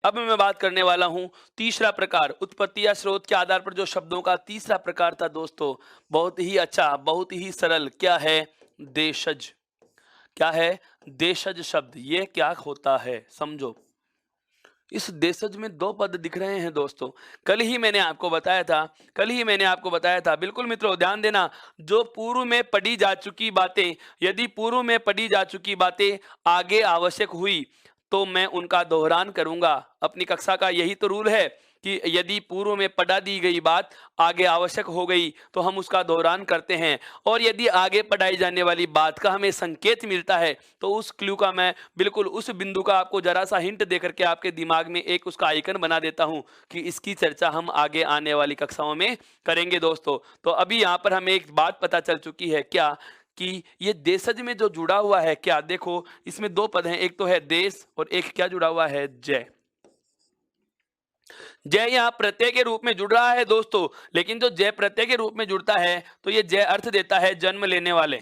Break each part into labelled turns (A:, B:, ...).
A: अब मैं बात करने वाला हूं तीसरा प्रकार, उत्पत्ति या स्रोत के आधार पर जो शब्दों का तीसरा प्रकार था दोस्तों, बहुत ही अच्छा, बहुत ही सरल। क्या है? देशज। क्या है? देशज शब्द। ये क्या होता है समझो। इस देशज में दो पद दिख रहे हैं दोस्तों। कल ही मैंने आपको बताया था, बिल्कुल मित्रों ध्यान देना। जो पूर्व में पढ़ी जा चुकी बातें, यदि पूर्व में पढ़ी जा चुकी बातें आगे आवश्यक हुई तो मैं उनका दोहरान करूंगा। अपनी कक्षा का यही तो रूल है कि यदि पूर्व में पढ़ा दी गई बात आगे आवश्यक हो गई तो हम उसका दोहरान करते हैं, और यदि आगे पढ़ाई जाने वाली बात का हमें संकेत मिलता है तो उस क्लू का, मैं बिल्कुल उस बिंदु का आपको जरा सा हिंट देकर के आपके दिमाग में एक उसका आइकन बना देता हूं कि इसकी चर्चा हम आगे आने वाली कक्षाओं में करेंगे दोस्तों। तो अभी यहां पर हमें एक बात पता चल चुकी है, क्या कि ये देशज में जो जुड़ा हुआ है, क्या देखो इसमें दो पद हैं, एक तो है देश और एक क्या जुड़ा हुआ है? जय। जय यहाँ प्रत्यय के रूप में जुड़ रहा है दोस्तों, लेकिन जो जय प्रत्यय के रूप में जुड़ता है तो ये जय अर्थ देता है जन्म लेने वाले।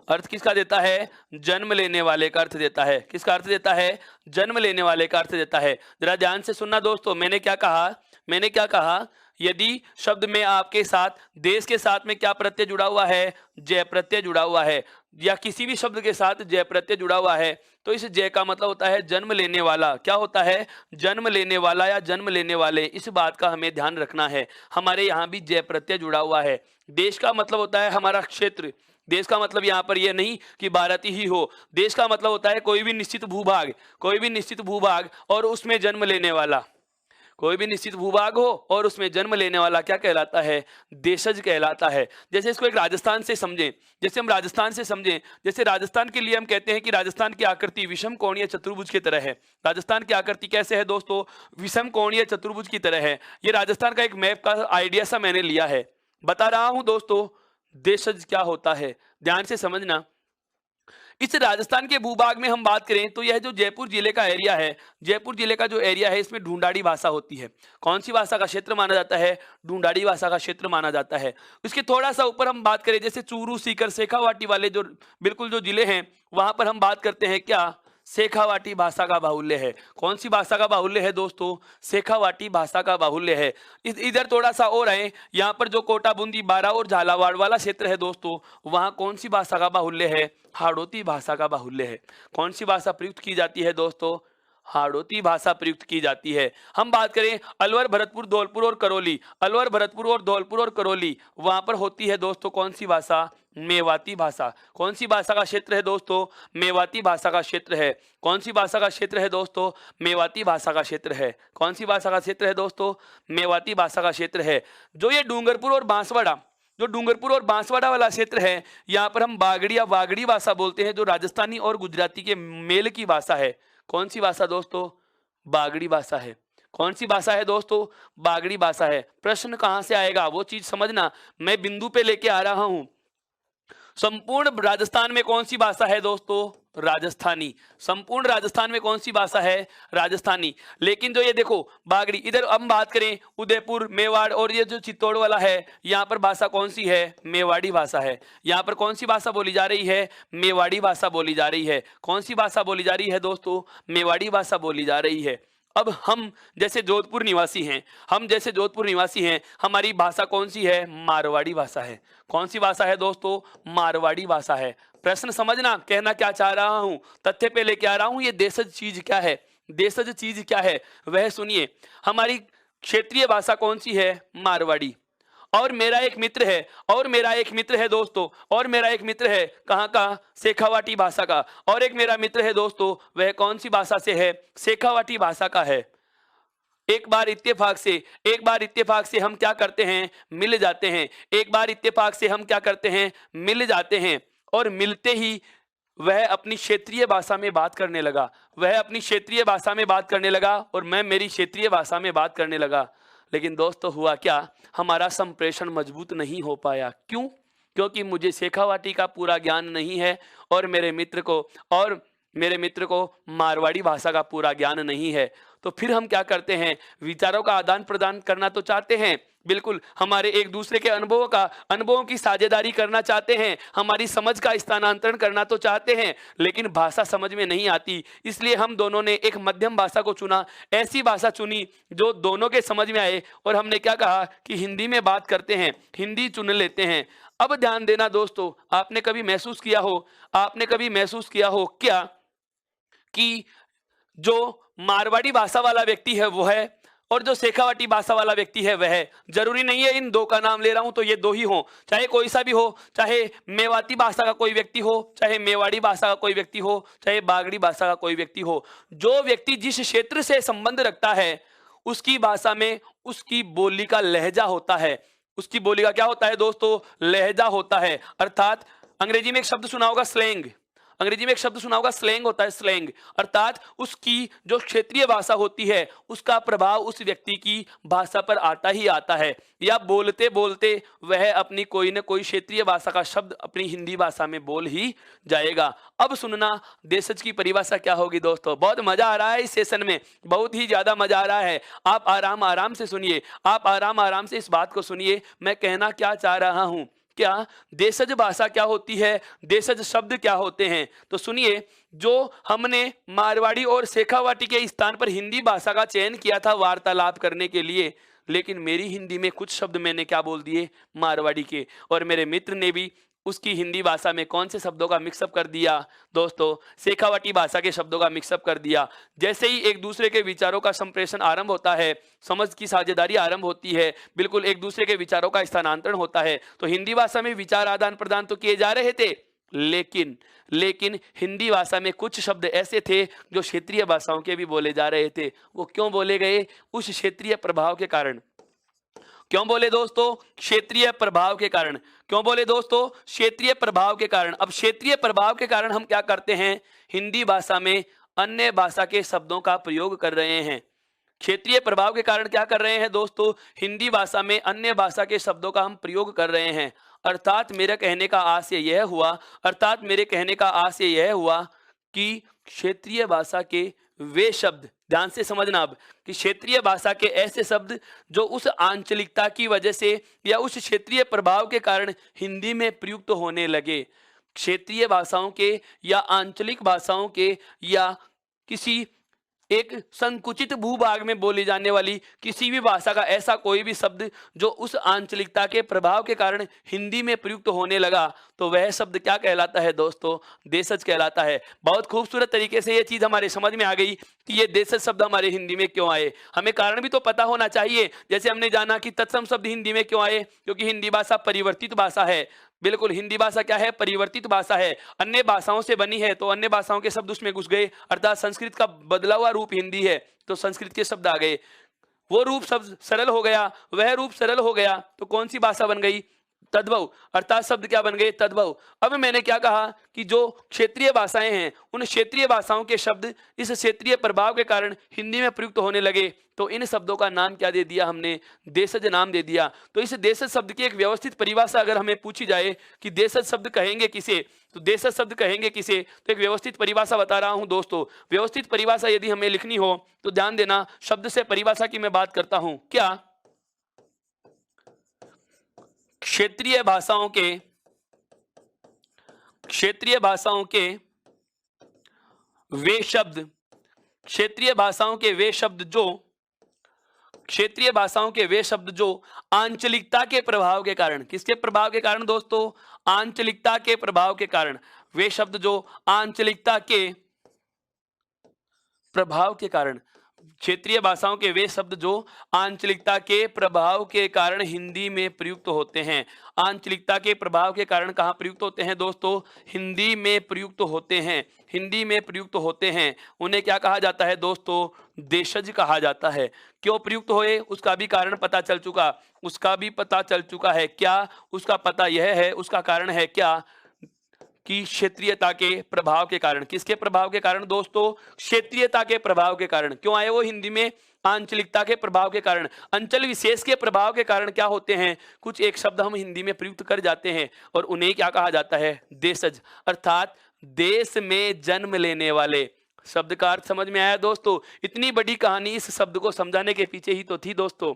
A: अर्थ किसका देता है? जन्म लेने वाले का अर्थ देता है। किसका अर्थ देता है? जन्म लेने वाले का अर्थ देता है। जरा ध्यान से सुनना दोस्तों, मैंने क्या कहा? मैंने क्या कहा? यदि शब्द में आपके साथ देश के साथ में क्या प्रत्यय जुड़ा हुआ है? जय प्रत्यय जुड़ा हुआ है, या किसी भी शब्द के साथ जय प्रत्यय जुड़ा हुआ है तो इस जय का मतलब होता है जन्म लेने वाला। क्या होता है? जन्म लेने वाला या जन्म लेने वाले। इस बात का हमें ध्यान रखना है। हमारे यहाँ भी जय प्रत्यय जुड़ा हुआ है। देश का मतलब होता है हमारा क्षेत्र। देश का मतलब यहाँ पर यह नहीं कि भारत ही हो। देश का मतलब होता है कोई भी निश्चित भूभाग, कोई भी निश्चित भूभाग और उसमें जन्म लेने वाला। कोई भी निश्चित भूभाग हो और उसमें जन्म लेने वाला क्या कहलाता है? देशज कहलाता है। जैसे इसको एक राजस्थान से समझें, जैसे हम राजस्थान से समझें, जैसे राजस्थान के लिए हम कहते हैं कि राजस्थान की आकृति विषम कोणीय चतुर्भुज की तरह है। राजस्थान की आकृति कैसे है दोस्तों? विषम कोणीय चतुर्भुज की तरह है। ये राजस्थान का एक मैप का आइडिया सा मैंने लिया है, बता रहा हूं दोस्तों। देशज क्या होता है ध्यान से समझना। इस राजस्थान के भूभाग में हम बात करें तो यह जो जयपुर जिले का एरिया है, जयपुर जिले का जो एरिया है, इसमें ढूंढाड़ी भाषा होती है। कौन सी भाषा का क्षेत्र माना जाता है? ढूंढाड़ी भाषा का क्षेत्र माना जाता है। इसके थोड़ा सा ऊपर हम बात करें, जैसे चूरू, सीकर, शेखावाटी वाले जो बिल्कुल जो जिले हैं, वहां पर हम बात करते हैं क्या? शेखावाटी भाषा का बाहुल्य है। कौन सी भाषा का बाहुल्य है दोस्तों? शेखावाटी भाषा का बाहुल्य है। इधर थोड़ा सा और आए, यहाँ पर जो कोटा, बूंदी, बारा और झालावाड़ वाला क्षेत्र है दोस्तों, वहां कौन सी भाषा का बाहुल्य है? हाड़ौती भाषा का बाहुल्य है। कौन सी भाषा प्रयुक्त की जाती है दोस्तों? हाड़ौती भाषा प्रयुक्त की जाती है। हम बात करें अलवर, भरतपुर, धौलपुर और करौली, अलवर, भरतपुर और धौलपुर और करौली, वहां पर होती है दोस्तों कौन सी भाषा? मेवाती भाषा। कौन सी भाषा का क्षेत्र है दोस्तों? मेवाती भाषा का क्षेत्र है। कौन सी भाषा का क्षेत्र है दोस्तों? मेवाती भाषा का क्षेत्र है। कौन सी भाषा का क्षेत्र है दोस्तों? मेवाती भाषा का क्षेत्र है। जो ये डूंगरपुर और बांसवाड़ा, जो डूंगरपुर और बांसवाड़ा वाला क्षेत्र है, यहाँ पर हम बागड़ी या वागड़ी भाषा बोलते हैं, जो राजस्थानी और गुजराती के मेल की भाषा है। कौन सी भाषा दोस्तों? बागड़ी भाषा है। कौन सी भाषा है दोस्तों? बागड़ी भाषा है। प्रश्न कहां से आएगा वो चीज समझना, मैं बिंदु पे लेके आ रहा हूं। संपूर्ण राजस्थान में कौन सी भाषा है दोस्तों? राजस्थानी। संपूर्ण राजस्थान में कौन सी भाषा है? राजस्थानी। लेकिन जो ये देखो बागड़ी, इधर हम बात करें उदयपुर, मेवाड़ और ये जो चित्तौड़ वाला है, यहाँ पर भाषा कौन सी है? मेवाड़ी भाषा है। यहाँ पर कौन सी भाषा बोली जा रही है? मेवाड़ी भाषा बोली जा रही है। कौन सी भाषा बोली जा रही है दोस्तों? मेवाड़ी भाषा बोली जा रही है। अब हम जैसे जोधपुर निवासी हैं, हमारी भाषा कौन सी है? मारवाड़ी भाषा है। कौन सी भाषा है दोस्तों? मारवाड़ी भाषा है। प्रश्न समझना, कहना क्या चाह रहा हूं, तथ्य पे लेके आ रहा हूं। ये देशज चीज क्या है? देशज चीज क्या है वह सुनिए। हमारी क्षेत्रीय भाषा कौन सी है? मारवाड़ी। और मेरा एक मित्र है, दोस्तों, और मेरा एक मित्र है कहाँ का? शेखावाटी भाषा का। और एक मेरा मित्र है दोस्तों, वह कौन सी भाषा से है? शेखावाटी भाषा का है। एक बार इत्तेफाक से हम क्या करते हैं? मिल जाते हैं। एक बार इत्तेफाक से हम क्या करते हैं? मिल जाते हैं। और मिलते ही वह अपनी क्षेत्रीय भाषा में बात करने लगा, और मैं मेरी क्षेत्रीय भाषा में बात करने लगा। लेकिन दोस्तों हुआ क्या? हमारा संप्रेषण मजबूत नहीं हो पाया। क्यों? क्योंकि मुझे शेखावाटी का पूरा ज्ञान नहीं है और मेरे मित्र को, और मेरे मित्र को मारवाड़ी भाषा का पूरा ज्ञान नहीं है। तो फिर हम क्या करते हैं, विचारों का आदान प्रदान करना तो चाहते हैं, बिल्कुल हमारे एक दूसरे के अनुभवों की साझेदारी करना चाहते हैं, हमारी समझ का स्थानांतरण करना तो चाहते हैं, लेकिन भाषा समझ में नहीं आती। इसलिए हम दोनों ने एक मध्यम भाषा को चुना, ऐसी भाषा चुनी जो दोनों के समझ में आए, और हमने क्या कहा कि हिंदी में बात करते हैं, हिंदी चुन लेते हैं। अब ध्यान देना दोस्तों, आपने कभी महसूस किया हो क्या कि जो मारवाड़ी भाषा वाला व्यक्ति है वो है, और जो शेखावाटी भाषा वाला व्यक्ति है वह है। जरूरी नहीं है इन दो का नाम ले रहा हूं तो ये दो ही हो, चाहे कोई सा भी हो, चाहे मेवाती भाषा का कोई व्यक्ति हो, चाहे मेवाड़ी भाषा का कोई व्यक्ति हो, चाहे बागड़ी भाषा का कोई व्यक्ति हो। जो व्यक्ति जिस क्षेत्र से संबंध रखता है उसकी भाषा में उसकी बोली का लहजा होता है। उसकी बोली का क्या होता है दोस्तों, लहजा होता है। अर्थात अंग्रेजी में एक शब्द सुना होगा स्लैंग, स्लैंग होता है, स्लैंग। अर्थात उसकी जो क्षेत्रीय भाषा होती है उसका प्रभाव उस व्यक्ति की भाषा पर आता ही आता है, या बोलते बोलते वह अपनी कोई न कोई क्षेत्रीय भाषा का शब्द अपनी हिंदी भाषा में बोल ही जाएगा। अब सुनना देशज की परिभाषा क्या होगी दोस्तों। बहुत मजा आ रहा है इस सेशन में, बहुत ही ज्यादा मजा आ रहा है। आप आराम से सुनिए, आप आराम से इस बात को सुनिए, मैं कहना क्या चाह रहा हूं। क्या देशज भाषा क्या होती है, देशज शब्द क्या होते हैं, तो सुनिए। जो हमने मारवाड़ी और शेखावाटी के स्थान पर हिंदी भाषा का चयन किया था वार्तालाप करने के लिए, लेकिन मेरी हिंदी में कुछ शब्द मैंने क्या बोल दिए, मारवाड़ी के, और मेरे मित्र ने भी उसकी हिंदी भाषा में कौन से शब्दों का मिक्सअप कर दिया दोस्तों, शेखावाटी भाषा के शब्दों का मिक्सअप कर दिया। जैसे ही एक दूसरे के विचारों का संप्रेषण आरंभ होता है, समझ की साझेदारी आरंभ होती है, बिल्कुल एक दूसरे के विचारों का स्थानांतरण होता है। तो हिंदी भाषा में विचार आदान प्रदान तो किए जा रहे थे, लेकिन हिंदी भाषा में कुछ शब्द ऐसे थे जो क्षेत्रीय भाषाओं के भी बोले जा रहे थे। वो क्यों बोले गए, उस क्षेत्रीय प्रभाव के कारण। क्यों बोले दोस्तों, क्षेत्रीय प्रभाव के कारण। क्यों बोले दोस्तों, क्षेत्रीय प्रभाव के कारण। अब क्षेत्रीय प्रभाव के कारण हम क्या करते हैं, हिंदी भाषा में अन्य भाषा के शब्दों का प्रयोग कर रहे हैं। क्षेत्रीय प्रभाव के कारण क्या कर रहे हैं दोस्तों, हिंदी भाषा में अन्य भाषा के शब्दों का हम प्रयोग कर रहे हैं। अर्थात मेरे कहने का आशय यह हुआ कि क्षेत्रीय भाषा के वे शब्द, ध्यान से समझना अब, कि क्षेत्रीय भाषा के ऐसे शब्द जो उस आंचलिकता की वजह से या उस क्षेत्रीय प्रभाव के कारण हिंदी में प्रयुक्त होने लगे। क्षेत्रीय भाषाओं के या आंचलिक भाषाओं के या किसी एक संकुचित भूभाग में बोली जाने वाली किसी भी भाषा का ऐसा कोई भी शब्द जो उस आंचलिकता के प्रभाव के कारण हिंदी में प्रयुक्त होने लगा, तो वह शब्द क्या कहलाता है दोस्तों, देशज कहलाता है। बहुत खूबसूरत तरीके से ये चीज हमारे समझ में आ गई कि ये देशज शब्द हमारे हिंदी में क्यों आए। हमें कारण भी तो पता होना चाहिए। जैसे हमने जाना कि तत्सम शब्द हिंदी में क्यों आए, क्योंकि हिंदी भाषा परिवर्तित भाषा है। बिल्कुल, हिंदी भाषा क्या है, परिवर्तित भाषा है, अन्य भाषाओं से बनी है, तो अन्य भाषाओं के शब्द उसमें घुस गए। अर्थात संस्कृत का बदला हुआ रूप हिंदी है, तो संस्कृत के शब्द आ गए, वो रूप शब्द सरल हो गया, वह रूप सरल हो गया, तो कौन सी भाषा बन गई, तद्भव। अर्थात शब्द क्या बन गए, तद्भव। अब मैंने क्या कहा कि जो क्षेत्रीय भाषाएं हैं उन क्षेत्रीय भाषाओं के शब्द इस क्षेत्रीय प्रभाव के कारण हिंदी में प्रयुक्त होने लगे, तो इन शब्दों का नाम क्या दे दिया हमने, देशज नाम दे दिया। तो इस देशज शब्द की एक व्यवस्थित परिभाषा अगर हमें पूछी जाए कि देशज शब्द कहेंगे किसे, तो देशज शब्द कहेंगे किसे, तो एक व्यवस्थित परिभाषा बता रहा हूं दोस्तों। व्यवस्थित परिभाषा यदि हमें लिखनी हो तो ध्यान देना, शब्द से परिभाषा की मैं बात करता हूं। क्या क्षेत्रीय भाषाओं के वे शब्द, क्षेत्रीय भाषाओं के वे शब्द जो आंचलिकता के प्रभाव के कारण, किसके प्रभाव के कारण दोस्तों, आंचलिकता के प्रभाव के कारण, वे शब्द जो आंचलिकता के प्रभाव के कारण, क्षेत्रीय भाषाओं के वे शब्द जो आंचलिकता के प्रभाव के कारण हिंदी में प्रयुक्त होते हैं। आंचलिकता के प्रभाव के कारण कहाँ प्रयुक्त होते हैं दोस्तों, हिंदी में प्रयुक्त होते हैं, हिंदी में प्रयुक्त होते हैं। उन्हें क्या कहा जाता है दोस्तों, देशज कहा जाता है। क्यों प्रयुक्त हुए उसका भी कारण पता चल चुका है। क्या उसका पता यह है, उसका कारण है क्या, कि क्षेत्रीयता के प्रभाव के कारण। किसके प्रभाव के कारण दोस्तों, क्षेत्रीयता के प्रभाव के कारण। क्यों आए वो हिंदी में, आंचलिकता के प्रभाव के कारण। अंचल विशेष के प्रभाव के कारण क्या होते हैं, कुछ एक शब्द हम हिंदी में प्रयुक्त कर जाते हैं और उन्हें क्या कहा जाता है, देशज। अर्थात देश में जन्म लेने वाले। शब्द का अर्थ समझ में आया दोस्तों? इतनी बड़ी कहानी इस शब्द को समझाने के पीछे ही तो थी दोस्तों।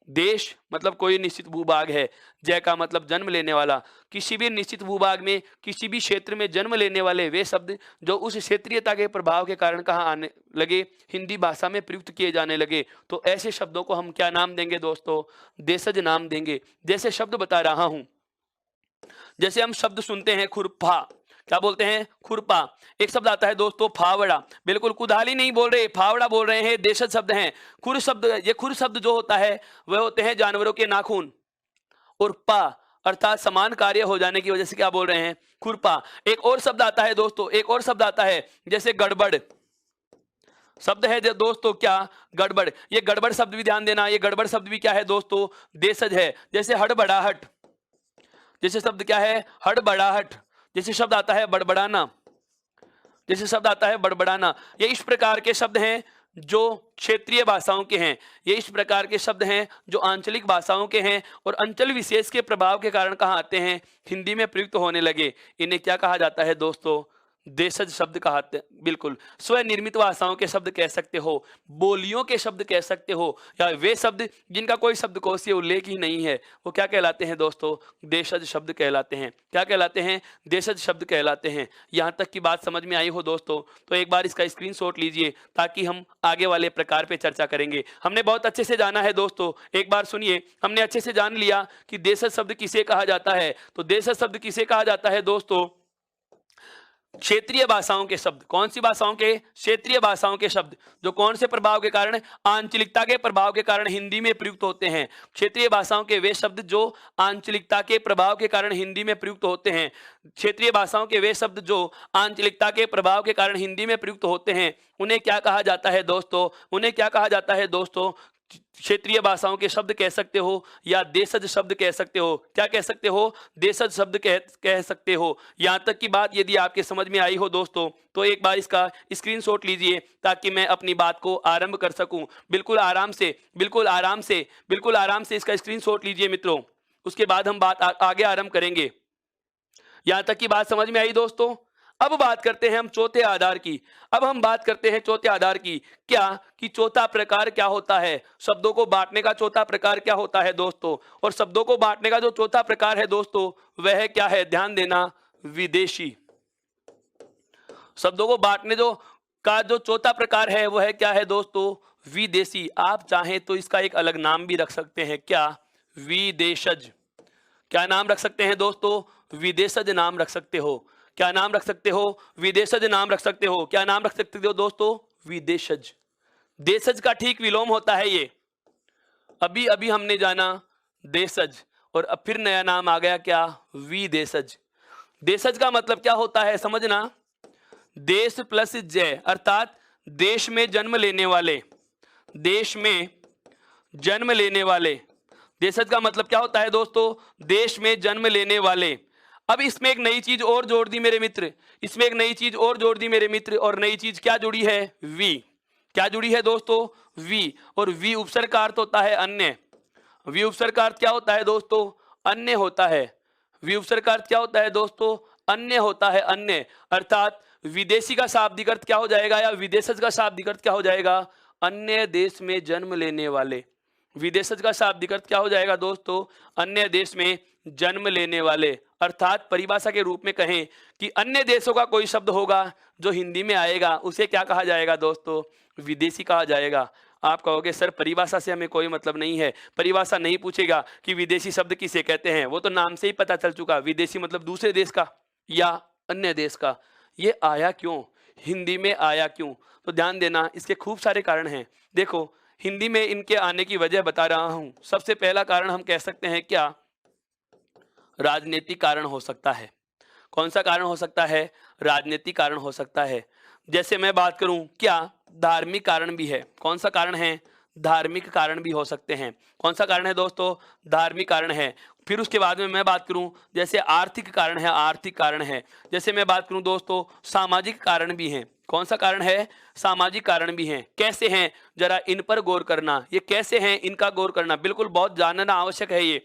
A: देश मतलब कोई निश्चित भूभाग है, जय का मतलब जन्म लेने वाला। किसी भी निश्चित भूभाग में, किसी भी क्षेत्र में जन्म लेने वाले वे शब्द जो उस क्षेत्रीयता के प्रभाव के कारण कहाँ आने लगे, हिंदी भाषा में प्रयुक्त किए जाने लगे, तो ऐसे शब्दों को हम क्या नाम देंगे दोस्तों? देशज नाम देंगे। जैसे शब्द बता रहा हूं, जैसे हम शब्द सुनते हैं खुरपा, क्या बोलते हैं? खुरपा। एक शब्द आता है दोस्तों फावड़ा, बिल्कुल कुदाली नहीं बोल रहे, फावड़ा बोल रहे हैं, देशज शब्द हैं। खुर शब्द, ये खुर शब्द जो होता है वह होते हैं जानवरों के नाखून। और पा अर्थात समान कार्य हो जाने की वजह से क्या बोल रहे हैं? खुरपा। एक और शब्द आता है दोस्तों, एक और शब्द आता है जैसे गड़बड़ शब्द है जो दोस्तों, क्या? गड़बड़। ये गड़बड़ शब्द भी ध्यान देना, ये गड़बड़ शब्द भी क्या है दोस्तों? देशज है। जैसे हड़बड़ाहट, जैसे शब्द क्या है? हड़बड़ाहट। जैसे शब्द आता है बड़बड़ाना, जैसे शब्द आता है बड़बड़ाना। ये इस प्रकार के शब्द हैं जो क्षेत्रीय भाषाओं के हैं, ये इस प्रकार के शब्द हैं जो आंचलिक भाषाओं के हैं और अंचल विशेष के प्रभाव के कारण कहाँ आते हैं? हिंदी में प्रयुक्त होने लगे। इन्हें क्या कहा जाता है दोस्तों? देशज शब्द कहते हैं। बिल्कुल स्वनिर्मित भाषाओं के शब्द कह सकते हो, बोलियों के शब्द कह सकते हो, या वे शब्द जिनका कोई शब्दकोशीय उल्लेख ही नहीं है, वो क्या कहलाते हैं दोस्तों? देशज शब्द कहलाते हैं। क्या कहलाते हैं? देशज शब्द कहलाते हैं। यहाँ तक की बात समझ में आई हो दोस्तों, तो एक बार इसका स्क्रीनशॉट लीजिए ताकि हम आगे वाले प्रकार पे चर्चा करेंगे। हमने बहुत अच्छे से जाना है दोस्तों, एक बार सुनिए। हमने अच्छे से जान लिया कि देशज शब्द किसे कहा जाता है। तो देशज शब्द किसे कहा जाता है दोस्तों? क्षेत्रीय भाषाओं के शब्द। कौन सी भाषाओं के? क्षेत्रीय भाषाओं के शब्द जो कौन से प्रभाव के कारण? आंचलिकता के प्रभाव के कारण हिंदी में प्रयुक्त होते हैं। क्षेत्रीय भाषाओं के वे शब्द जो आंचलिकता के प्रभाव के कारण हिंदी में प्रयुक्त होते हैं। क्षेत्रीय भाषाओं के वे शब्द जो आंचलिकता के प्रभाव के कारण हिंदी में प्रयुक्त होते हैं, उन्हें क्या कहा जाता है दोस्तों? उन्हें क्या कहा जाता है दोस्तों? क्षेत्रीय भाषाओं के शब्द कह सकते हो या देशज शब्द कह सकते हो। क्या कह सकते हो? देशज शब्द कह सकते हो। यहां तक की बात यदि आपके समझ में आई हो दोस्तों, तो एक बार इसका स्क्रीनशॉट लीजिए ताकि मैं अपनी बात को आरंभ कर सकूं। बिल्कुल आराम से, बिल्कुल आराम से, बिल्कुल आराम से इसका स्क्रीनशॉट लीजिए मित्रों। उसके बाद हम बात आगे आरंभ करेंगे। यहां तक की बात समझ में आई दोस्तों? अब बात करते हैं हम चौथे आधार की। अब हम बात करते हैं चौथे आधार की। क्या? कि चौथा प्रकार क्या होता है? शब्दों को बांटने का चौथा प्रकार क्या होता है दोस्तों? और शब्दों को बांटने का जो चौथा प्रकार है दोस्तों, वह क्या है? ध्यान देना, विदेशी। शब्दों को बांटने जो चौथा प्रकार है वह क्या है दोस्तों? विदेशी। आप चाहें तो इसका एक अलग नाम भी रख सकते हैं। क्या? विदेशज। क्या नाम रख सकते हैं दोस्तों? विदेशज नाम रख सकते हो। क्या नाम रख सकते हो? विदेशज नाम रख सकते हो। क्या नाम रख सकते हो दोस्तों? विदेशज। देशज का ठीक विलोम होता है ये। अभी अभी हमने जाना देशज, और अब फिर नया नाम आ गया, क्या? विदेशज। देशज का मतलब क्या होता है समझना, देश प्लस जय, अर्थात देश में जन्म लेने वाले, देश में जन्म लेने वाले। देशज का मतलब क्या होता है दोस्तों? देश में जन्म लेने वाले। अब इसमें एक नई चीज और जोड़ दी मेरे मित्र, इसमें एक नई चीज और जोड़ दी मेरे मित्र, और नई चीज क्या जुड़ी है? वी। क्या जुड़ी है दोस्तों? वी। और वी उपसर्ग का अर्थ होता है अन्य। वी उपसर्ग का अर्थ क्या होता है दोस्तों? अन्य होता है। वी उपसर्ग का अर्थ क्या होता है दोस्तों? अन्य होता है, अन्य। अर्थात विदेशी का शाब्दिक अर्थ क्या हो जाएगा, या विदेशज का शाब्दिक अर्थ क्या हो जाएगा? अन्य देश में जन्म लेने वाले। विदेशज का शाब्दिक अर्थ क्या हो जाएगा दोस्तों? अन्य देश में जन्म लेने वाले। अर्थात परिभाषा के रूप में कहें कि अन्य देशों का कोई शब्द होगा जो हिंदी में आएगा, उसे क्या कहा जाएगा दोस्तों? विदेशी कहा जाएगा। आप कहोगे सर परिभाषा से हमें कोई मतलब नहीं है, परिभाषा नहीं पूछेगा कि विदेशी शब्द किसे कहते हैं, वो तो नाम से ही पता चल चुका। विदेशी मतलब दूसरे देश का या अन्य देश का। ये आया क्यों? हिंदी में आया क्यों? तो ध्यान देना, इसके खूब सारे कारण हैं। देखो हिंदी में इनके आने की वजह बता रहा हूं। सबसे पहला कारण हम कह सकते हैं क्या? राजनीतिक कारण हो सकता है। कौन सा कारण हो सकता है? राजनीतिक कारण हो सकता है। जैसे मैं बात करूं, क्या धार्मिक कारण भी है? कौन सा कारण है? धार्मिक कारण भी हो सकते हैं। कौन सा कारण है दोस्तों? धार्मिक कारण है। फिर उसके बाद में मैं बात करूं, जैसे आर्थिक कारण है, आर्थिक कारण है। जैसे मैं बात करूं दोस्तों, सामाजिक कारण भी हैं। कौन सा कारण है? सामाजिक कारण भी हैं। कैसे हैं? जरा इन पर गौर करना। ये कैसे हैं, इनका गौर करना बिल्कुल बहुत जानना आवश्यक है। ये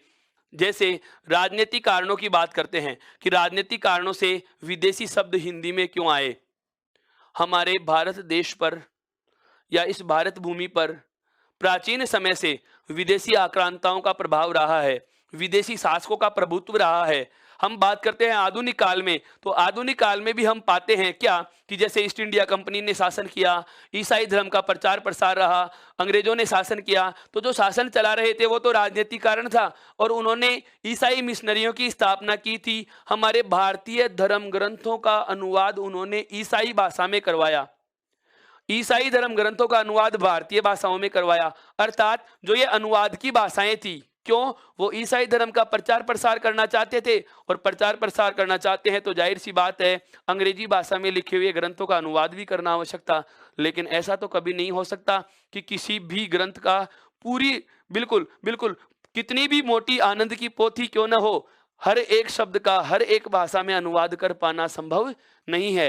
A: जैसे राजनीतिक कारणों की बात करते हैं कि राजनीतिक कारणों से विदेशी शब्द हिंदी में क्यों आए। हमारे भारत देश पर या इस भारत भूमि पर प्राचीन समय से विदेशी आक्रांताओं का प्रभाव रहा है, विदेशी शासकों का प्रभुत्व रहा है। हम बात करते हैं आधुनिक काल में, तो आधुनिक काल में भी हम पाते हैं क्या कि जैसे ईस्ट इंडिया कंपनी ने शासन किया, ईसाई धर्म का प्रचार प्रसार रहा, अंग्रेजों ने शासन किया, तो जो शासन चला रहे थे वो तो राजनीतिक कारण था और उन्होंने ईसाई मिशनरियों की स्थापना की थी। हमारे भारतीय धर्म ग्रंथों का अनुवाद उन्होंने ईसाई भाषा में करवाया, ईसाई धर्म ग्रंथों का अनुवाद भारतीय भाषाओं में करवाया। अर्थात जो ये अनुवाद की भाषाएं थी, क्यों? वो ईसाई धर्म का प्रचार प्रसार करना चाहते थे और प्रचार प्रसार करना चाहते हैं तो जाहिर सी बात है अंग्रेजी भाषा में लिखे हुए ग्रंथों का अनुवाद भी करना आवश्यक था। लेकिन ऐसा तो कभी नहीं हो सकता कि किसी भी ग्रंथ का पूरी बिल्कुल बिल्कुल कितनी भी मोटी आनंद की पोथी क्यों ना हो, हर एक शब्द का हर एक भाषा में अनुवाद कर पाना संभव नहीं है।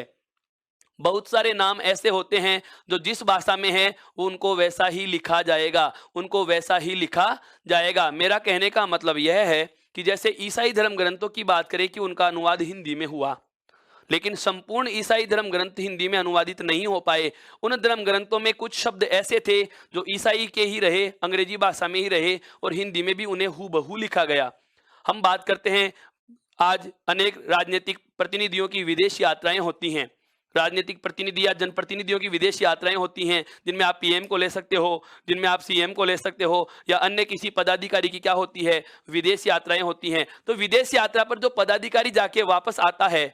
A: बहुत सारे नाम ऐसे होते हैं जो जिस भाषा में है उनको वैसा ही लिखा जाएगा, उनको वैसा ही लिखा जाएगा। मेरा कहने का मतलब यह है कि जैसे ईसाई धर्म ग्रंथों की बात करें कि उनका अनुवाद हिंदी में हुआ, लेकिन संपूर्ण ईसाई धर्म ग्रंथ हिंदी में अनुवादित नहीं हो पाए। उन धर्म ग्रंथों में कुछ शब्द ऐसे थे जो ईसाई के ही रहे, अंग्रेजी भाषा में ही रहे और हिंदी में भी उन्हें हूबहू लिखा गया। हम बात करते हैं, आज अनेक राजनीतिक प्रतिनिधियों की विदेश यात्राएं होती हैं, राजनीतिक प्रतिनिधि या जनप्रतिनिधियों की विदेश यात्राएं होती हैं, जिनमें आप पीएम को ले सकते हो, जिनमें आप सीएम को ले सकते हो या अन्य किसी पदाधिकारी की क्या होती है, विदेश यात्राएं होती हैं। तो विदेश यात्रा पर जो पदाधिकारी जाके वापस आता है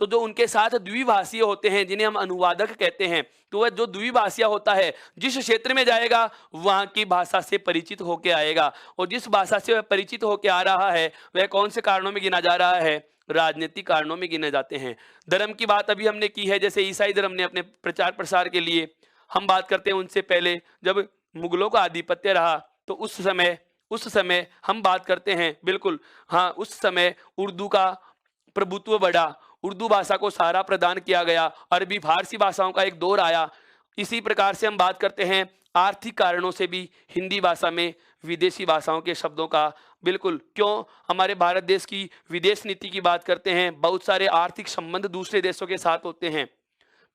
A: तो जो उनके साथ द्विभाषीय होते हैं जिन्हें हम अनुवादक कहते हैं, तो वह जो द्विभाषीय होता है जिस क्षेत्र में जाएगा वहां की भाषा से परिचित होकर आएगा और जिस भाषा से वह परिचित होकर आ रहा है वह कौन से कारणों में गिना जा रहा है, राजनीतिक कारणों में गिने जाते हैं। धर्म की बात अभी हमने की है, जैसे ईसाई धर्म ने अपने प्रचार प्रसार के लिए, हम बात करते हैं उनसे पहले जब मुगलों का आधिपत्य रहा तो उस समय हम बात करते हैं, बिल्कुल हाँ, उस समय उर्दू का प्रभुत्व बढ़ा, उर्दू भाषा को सहारा प्रदान किया गया, अरबी फारसी भाषाओं का एक दौर आया। इसी प्रकार से हम बात करते हैं आर्थिक कारणों से भी हिंदी भाषा में विदेशी भाषाओं के शब्दों का, बिल्कुल क्यों, हमारे भारत देश की विदेश नीति की बात करते हैं, बहुत सारे आर्थिक संबंध दूसरे देशों के साथ होते हैं,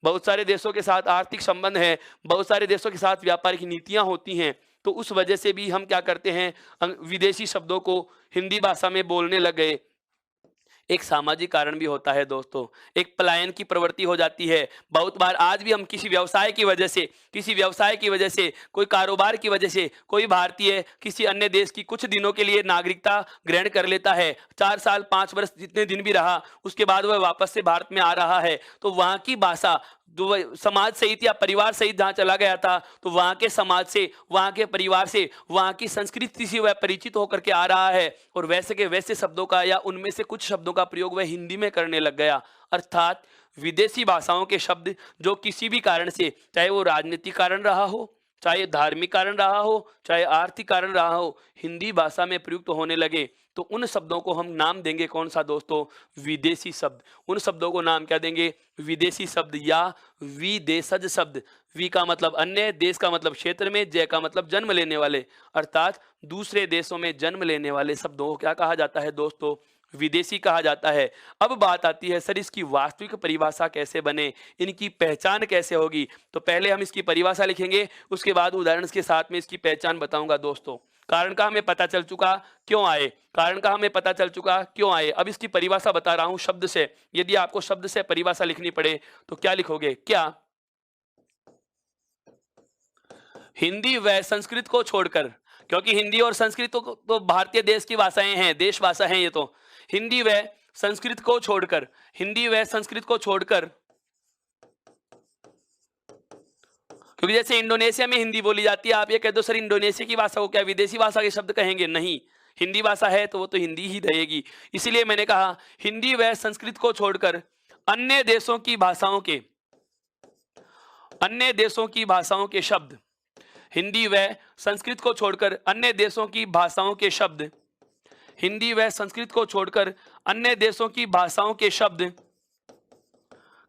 A: बहुत सारे देशों के साथ आर्थिक संबंध है, बहुत सारे देशों के साथ व्यापारिक नीतियां होती हैं, तो उस वजह से भी हम क्या करते हैं विदेशी शब्दों को हिंदी भाषा में बोलने लग गए। एक सामाजिक कारण भी होता है दोस्तों, एक पलायन की प्रवृत्ति हो जाती है। बहुत बार आज भी हम किसी व्यवसाय की वजह से कोई कारोबार की वजह से कोई भारतीय किसी अन्य देश की कुछ दिनों के लिए नागरिकता ग्रहण कर लेता है, 4 साल 5 वर्ष जितने दिन भी रहा उसके बाद वह वापस से भारत में आ रहा है, तो वहाँ की भाषा जो वह समाज सहित या परिवार सहित जहाँ चला गया था तो वहाँ के समाज से, वहाँ के परिवार से, वहाँ की संस्कृति से वह परिचित होकर के आ रहा है और वैसे के वैसे शब्दों का या उनमें से कुछ शब्दों का प्रयोग वह हिंदी में करने लग गया। अर्थात विदेशी भाषाओं के शब्द जो किसी भी कारण से, चाहे वो राजनीतिक कारण रहा हो, चाहे धार्मिक कारण रहा हो, चाहे आर्थिक कारण रहा हो, हिंदी भाषा में प्रयुक्त होने लगे तो उन शब्दों को हम नाम देंगे कौन सा दोस्तों, विदेशी शब्द। उन शब्दों को नाम क्या देंगे, विदेशी शब्द या विदेशज शब्द। वी का मतलब अन्य, देश का मतलब क्षेत्र में, जय का मतलब जन्म लेने वाले, अर्थात दूसरे देशों में जन्म लेने वाले शब्दों को क्या कहा जाता है दोस्तों, विदेशी कहा जाता है। अब बात आती है सर इसकी वास्तविक परिभाषा कैसे बने, इनकी पहचान कैसे होगी। तो पहले हम इसकी परिभाषा लिखेंगे, उसके बाद उदाहरण के साथ में इसकी पहचान बताऊंगा दोस्तों। कारण का हमें पता चल चुका क्यों आए, कारण का हमें पता चल चुका क्यों आए। अब इसकी परिभाषा बता रहा हूं शब्द से। यदि आपको शब्द से परिभाषा लिखनी पड़े तो क्या लिखोगे, क्या हिंदी व संस्कृत को छोड़कर, क्योंकि हिंदी और संस्कृत तो भारतीय देश की भाषाएं हैं, देश भाषा हैं ये तो, हिंदी व संस्कृत को छोड़कर, हिंदी व संस्कृत को छोड़कर, क्योंकि जैसे इंडोनेशिया में हिंदी बोली जाती है, आप ये कह दो सर इंडोनेशिया की भाषा को क्या विदेशी भाषा के शब्द कहेंगे, नहीं, हिंदी भाषा है तो वो तो हिंदी ही रहेगी। इसीलिए मैंने कहा हिंदी व संस्कृत को छोड़कर अन्य देशों की भाषाओं के, अन्य देशों की भाषाओं के शब्द, हिंदी व संस्कृत को छोड़कर अन्य देशों की भाषाओं के शब्द, हिंदी व संस्कृत को छोड़कर अन्य देशों की भाषाओं के शब्द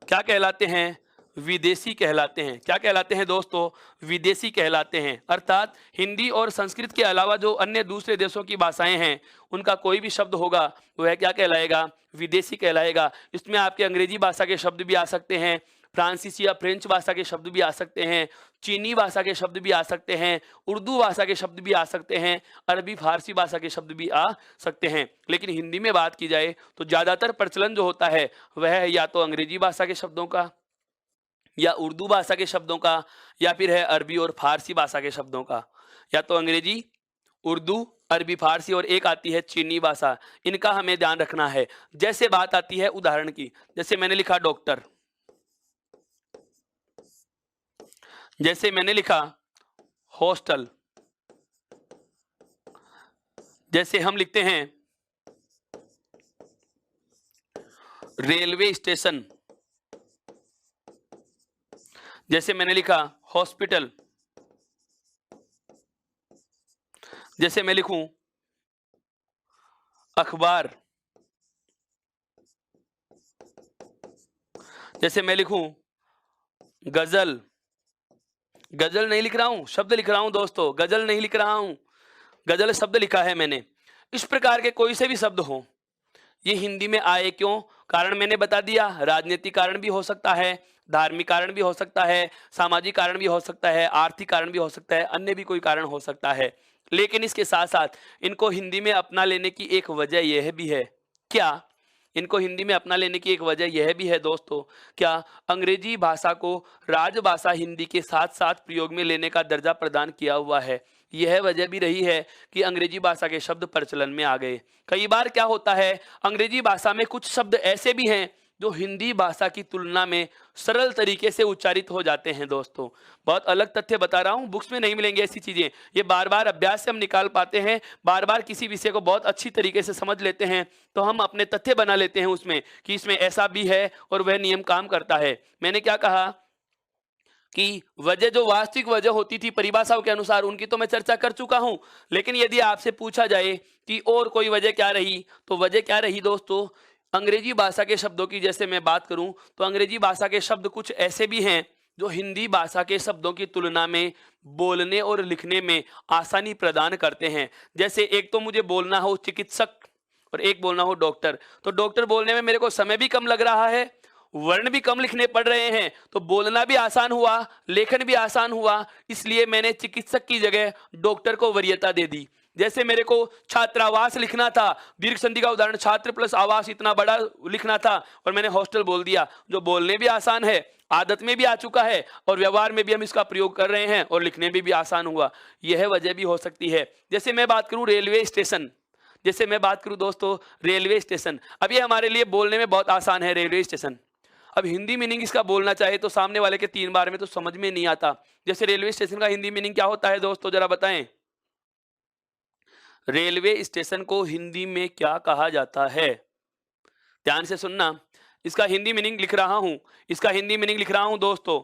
A: क्या कहलाते हैं, विदेशी कहलाते हैं। क्या कहलाते हैं दोस्तों? विदेशी कहलाते हैं। अर्थात हिंदी और संस्कृत के अलावा जो अन्य दूसरे देशों की भाषाएं हैं, उनका कोई भी शब्द होगा वह क्या कहलाएगा? विदेशी कहलाएगा। इसमें आपके अंग्रेजी भाषा के शब्द भी आ सकते हैं, फ्रांसीसी या फ्रेंच भाषा के शब्द भी आ सकते हैं, चीनी भाषा के शब्द भी आ सकते हैं, उर्दू भाषा के शब्द भी आ सकते हैं, अरबी फारसी भाषा के शब्द भी आ सकते हैं। लेकिन हिंदी में बात की जाए तो ज़्यादातर प्रचलन जो होता है वह है या तो अंग्रेजी भाषा के शब्दों का, या उर्दू भाषा के शब्दों का, या फिर है अरबी और फारसी भाषा के शब्दों का। या तो अंग्रेजी, उर्दू, अरबी फारसी और एक आती है चीनी भाषा। इनका हमें ध्यान रखना है। जैसे बात आती है उदाहरण की, जैसे मैंने लिखा डॉक्टर, जैसे मैंने लिखा हॉस्टल, जैसे हम लिखते हैं रेलवे स्टेशन, जैसे मैंने लिखा हॉस्पिटल, जैसे मैं लिखूं अखबार, जैसे मैं लिखूं गजल। गजल नहीं लिख रहा हूं, शब्द लिख रहा हूं दोस्तों, गजल नहीं लिख रहा हूं, गजल शब्द लिखा है मैंने। इस प्रकार के कोई से भी शब्द हो, ये हिंदी में आए क्यों? कारण मैंने बता दिया। राजनीतिक कारण भी हो सकता है, धार्मिक कारण भी हो सकता है, सामाजिक कारण भी हो सकता है, आर्थिक कारण भी हो सकता है, अन्य भी कोई कारण हो सकता है। लेकिन इसके साथ साथ इनको हिंदी में अपना लेने की एक वजह यह भी है। क्या? इनको हिंदी में अपना लेने की एक वजह यह भी है दोस्तों, क्या अंग्रेजी भाषा को राजभाषा हिंदी के साथ साथ प्रयोग में लेने का दर्जा प्रदान किया हुआ है। यह वजह भी रही है कि अंग्रेजी भाषा के शब्द प्रचलन में आ गए। कई बार क्या होता है, अंग्रेजी भाषा में कुछ शब्द ऐसे भी हैं जो हिंदी भाषा की तुलना में सरल तरीके से उच्चारित हो जाते हैं दोस्तों। बहुत अलग तथ्य बता रहा हूं, बुक्स में नहीं मिलेंगे ऐसी चीजें। ये बार बार अभ्यास से हम निकाल पाते हैं, बार बार किसी विषय को बहुत अच्छी तरीके से समझ लेते हैं तो हम अपने तथ्य बना लेते हैं उसमें कि इसमें ऐसा भी है और वह नियम काम करता है। मैंने क्या कहा कि वजह जो वास्तविक वजह होती थी परिभाषाओं के अनुसार, उनकी तो मैं चर्चा कर चुका हूं। लेकिन यदि आपसे पूछा जाए कि और कोई वजह क्या रही, तो वजह क्या रही दोस्तों? अंग्रेजी भाषा के शब्दों की जैसे मैं बात करूं तो अंग्रेजी भाषा के शब्द कुछ ऐसे भी हैं जो हिंदी भाषा के शब्दों की तुलना में बोलने और लिखने में आसानी प्रदान करते हैं। जैसे एक तो मुझे बोलना हो चिकित्सक और एक बोलना हो डॉक्टर, तो डॉक्टर बोलने में मेरे को समय भी कम लग रहा है, वर्ण भी कम लिखने पड़ रहे हैं, तो बोलना भी आसान हुआ, लेखन भी आसान हुआ, इसलिए मैंने चिकित्सक की जगह डॉक्टर को वरीयता दे दी। जैसे मेरे को छात्रावास लिखना था, दीर्घ संधि का उदाहरण छात्र प्लस आवास इतना बड़ा लिखना था और मैंने हॉस्टल बोल दिया, जो बोलने भी आसान है, आदत में भी आ चुका है और व्यवहार में भी हम इसका प्रयोग कर रहे हैं और लिखने में भी आसान हुआ। यह वजह भी हो सकती है। जैसे मैं बात करूं रेलवे स्टेशन, जैसे मैं बात करूं दोस्तों रेलवे स्टेशन, अब ये हमारे लिए बोलने में बहुत आसान है रेलवे स्टेशन। अब हिंदी मीनिंग इसका बोलना चाहे तो सामने वाले के 3 बार में तो समझ में नहीं आता। जैसे रेलवे स्टेशन का हिंदी मीनिंग क्या होता है दोस्तों, जरा बताएं। रेलवे स्टेशन को हिंदी में क्या कहा जाता है? ध्यान से सुनना, इसका हिंदी मीनिंग लिख रहा हूं, इसका हिंदी मीनिंग लिख रहा हूं दोस्तों।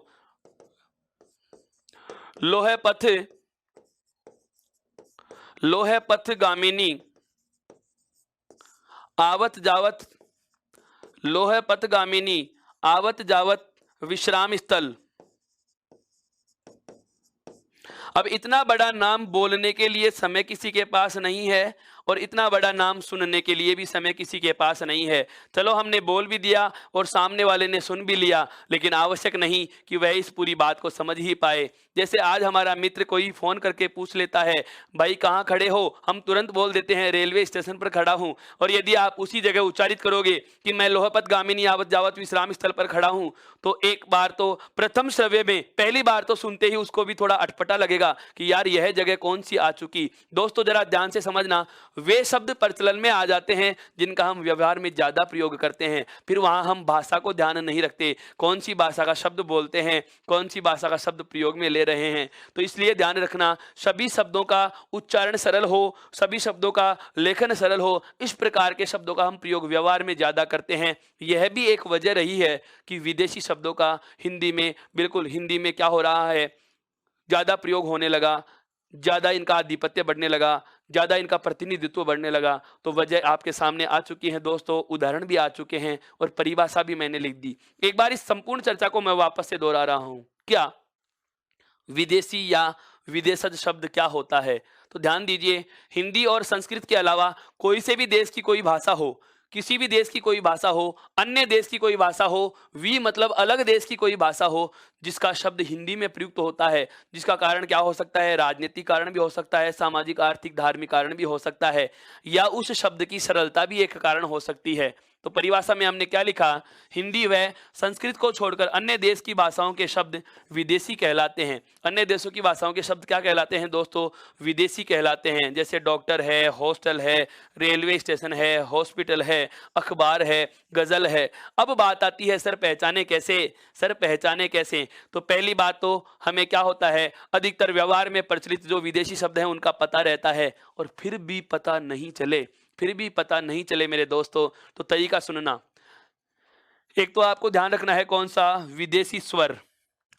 A: लोहे पथ, लोहे पथ गामिनी आवत जावत, लोहे पथ गामिनी आवत जावत विश्राम स्थल। अब इतना बड़ा नाम बोलने के लिए समय किसी के पास नहीं है और इतना बड़ा नाम सुनने के लिए भी समय किसी के पास नहीं है। चलो हमने बोल भी दिया और सामने वाले ने सुन भी लिया, लेकिन आवश्यक नहीं कि वह इस पूरी बात को समझ ही पाए। जैसे आज हमारा मित्र कोई फोन करके पूछ लेता है, भाई कहाँ खड़े हो, हम तुरंत बोल देते हैं रेलवे स्टेशन पर खड़ा हूँ। और यदि आप उसी जगह उच्चारित करोगे कि मैं लोहपत गामिनी आवत जावत विश्राम स्थल पर खड़ा हूँ, तो एक बार तो प्रथम श्रव्य में पहली बार तो सुनते ही उसको भी थोड़ा अटपटा लगेगा कि यार यह जगह कौन सी आ चुकी। दोस्तों जरा ध्यान से समझना, वे शब्द प्रचलन में आ जाते हैं जिनका हम व्यवहार में ज्यादा प्रयोग करते हैं, फिर वहां हम भाषा को ध्यान नहीं रखते, कौन सी भाषा का शब्द बोलते हैं, कौन सी भाषा का शब्द प्रयोग में ले रहे हैं। तो इसलिए ध्यान रखना, सभी शब्दों का उच्चारण सरल हो, सभी शब्दों का लेखन सरल हो, इस प्रकार के शब्दों का हम प्रयोग व्यवहार में ज्यादा करते हैं। यह भी एक वजह रही है कि विदेशी शब्दों का हिंदी में, बिल्कुल हिंदी में क्या हो रहा है, ज्यादा प्रयोग होने लगा, ज्यादा इनका आधिपत्य बढ़ने लगा, ज़्यादा इनका प्रतिनिधित्व बढ़ने लगा। तो वजह आपके सामने आ चुकी है दोस्तों, उदाहरण भी आ चुके हैं और परिभाषा भी मैंने लिख दी। एक बार इस संपूर्ण चर्चा को मैं वापस से दोहरा रहा हूँ। क्या विदेशी या विदेशज शब्द क्या होता है? तो ध्यान दीजिए, हिंदी और संस्कृत के अलावा कोई से भी देश की कोई भाषा हो, किसी भी देश की कोई भाषा हो, अन्य देश की कोई भाषा हो, वी मतलब अलग देश की कोई भाषा हो, जिसका शब्द हिंदी में प्रयुक्त होता है, जिसका कारण क्या हो सकता है? राजनीतिक कारण भी हो सकता है, सामाजिक आर्थिक धार्मिक कारण भी हो सकता है, या उस शब्द की सरलता भी एक कारण हो सकती है। तो परिभाषा में हमने क्या लिखा? हिंदी व संस्कृत को छोड़कर अन्य देश की भाषाओं के शब्द विदेशी कहलाते हैं। अन्य देशों की भाषाओं के शब्द क्या कहलाते हैं दोस्तों? विदेशी कहलाते हैं। जैसे डॉक्टर है, हॉस्टल है, रेलवे स्टेशन है, हॉस्पिटल है, अखबार है, गजल है। अब बात आती है सर पहचाने कैसे? सर पहचाने कैसे? तो पहली बात तो हमें क्या होता है, अधिकतर व्यवहार में प्रचलित जो विदेशी शब्द हैं उनका पता रहता है, और फिर भी पता नहीं चले मेरे दोस्तों, तो तरीका सुनना। एक तो आपको ध्यान रखना है कौन सा? विदेशी स्वर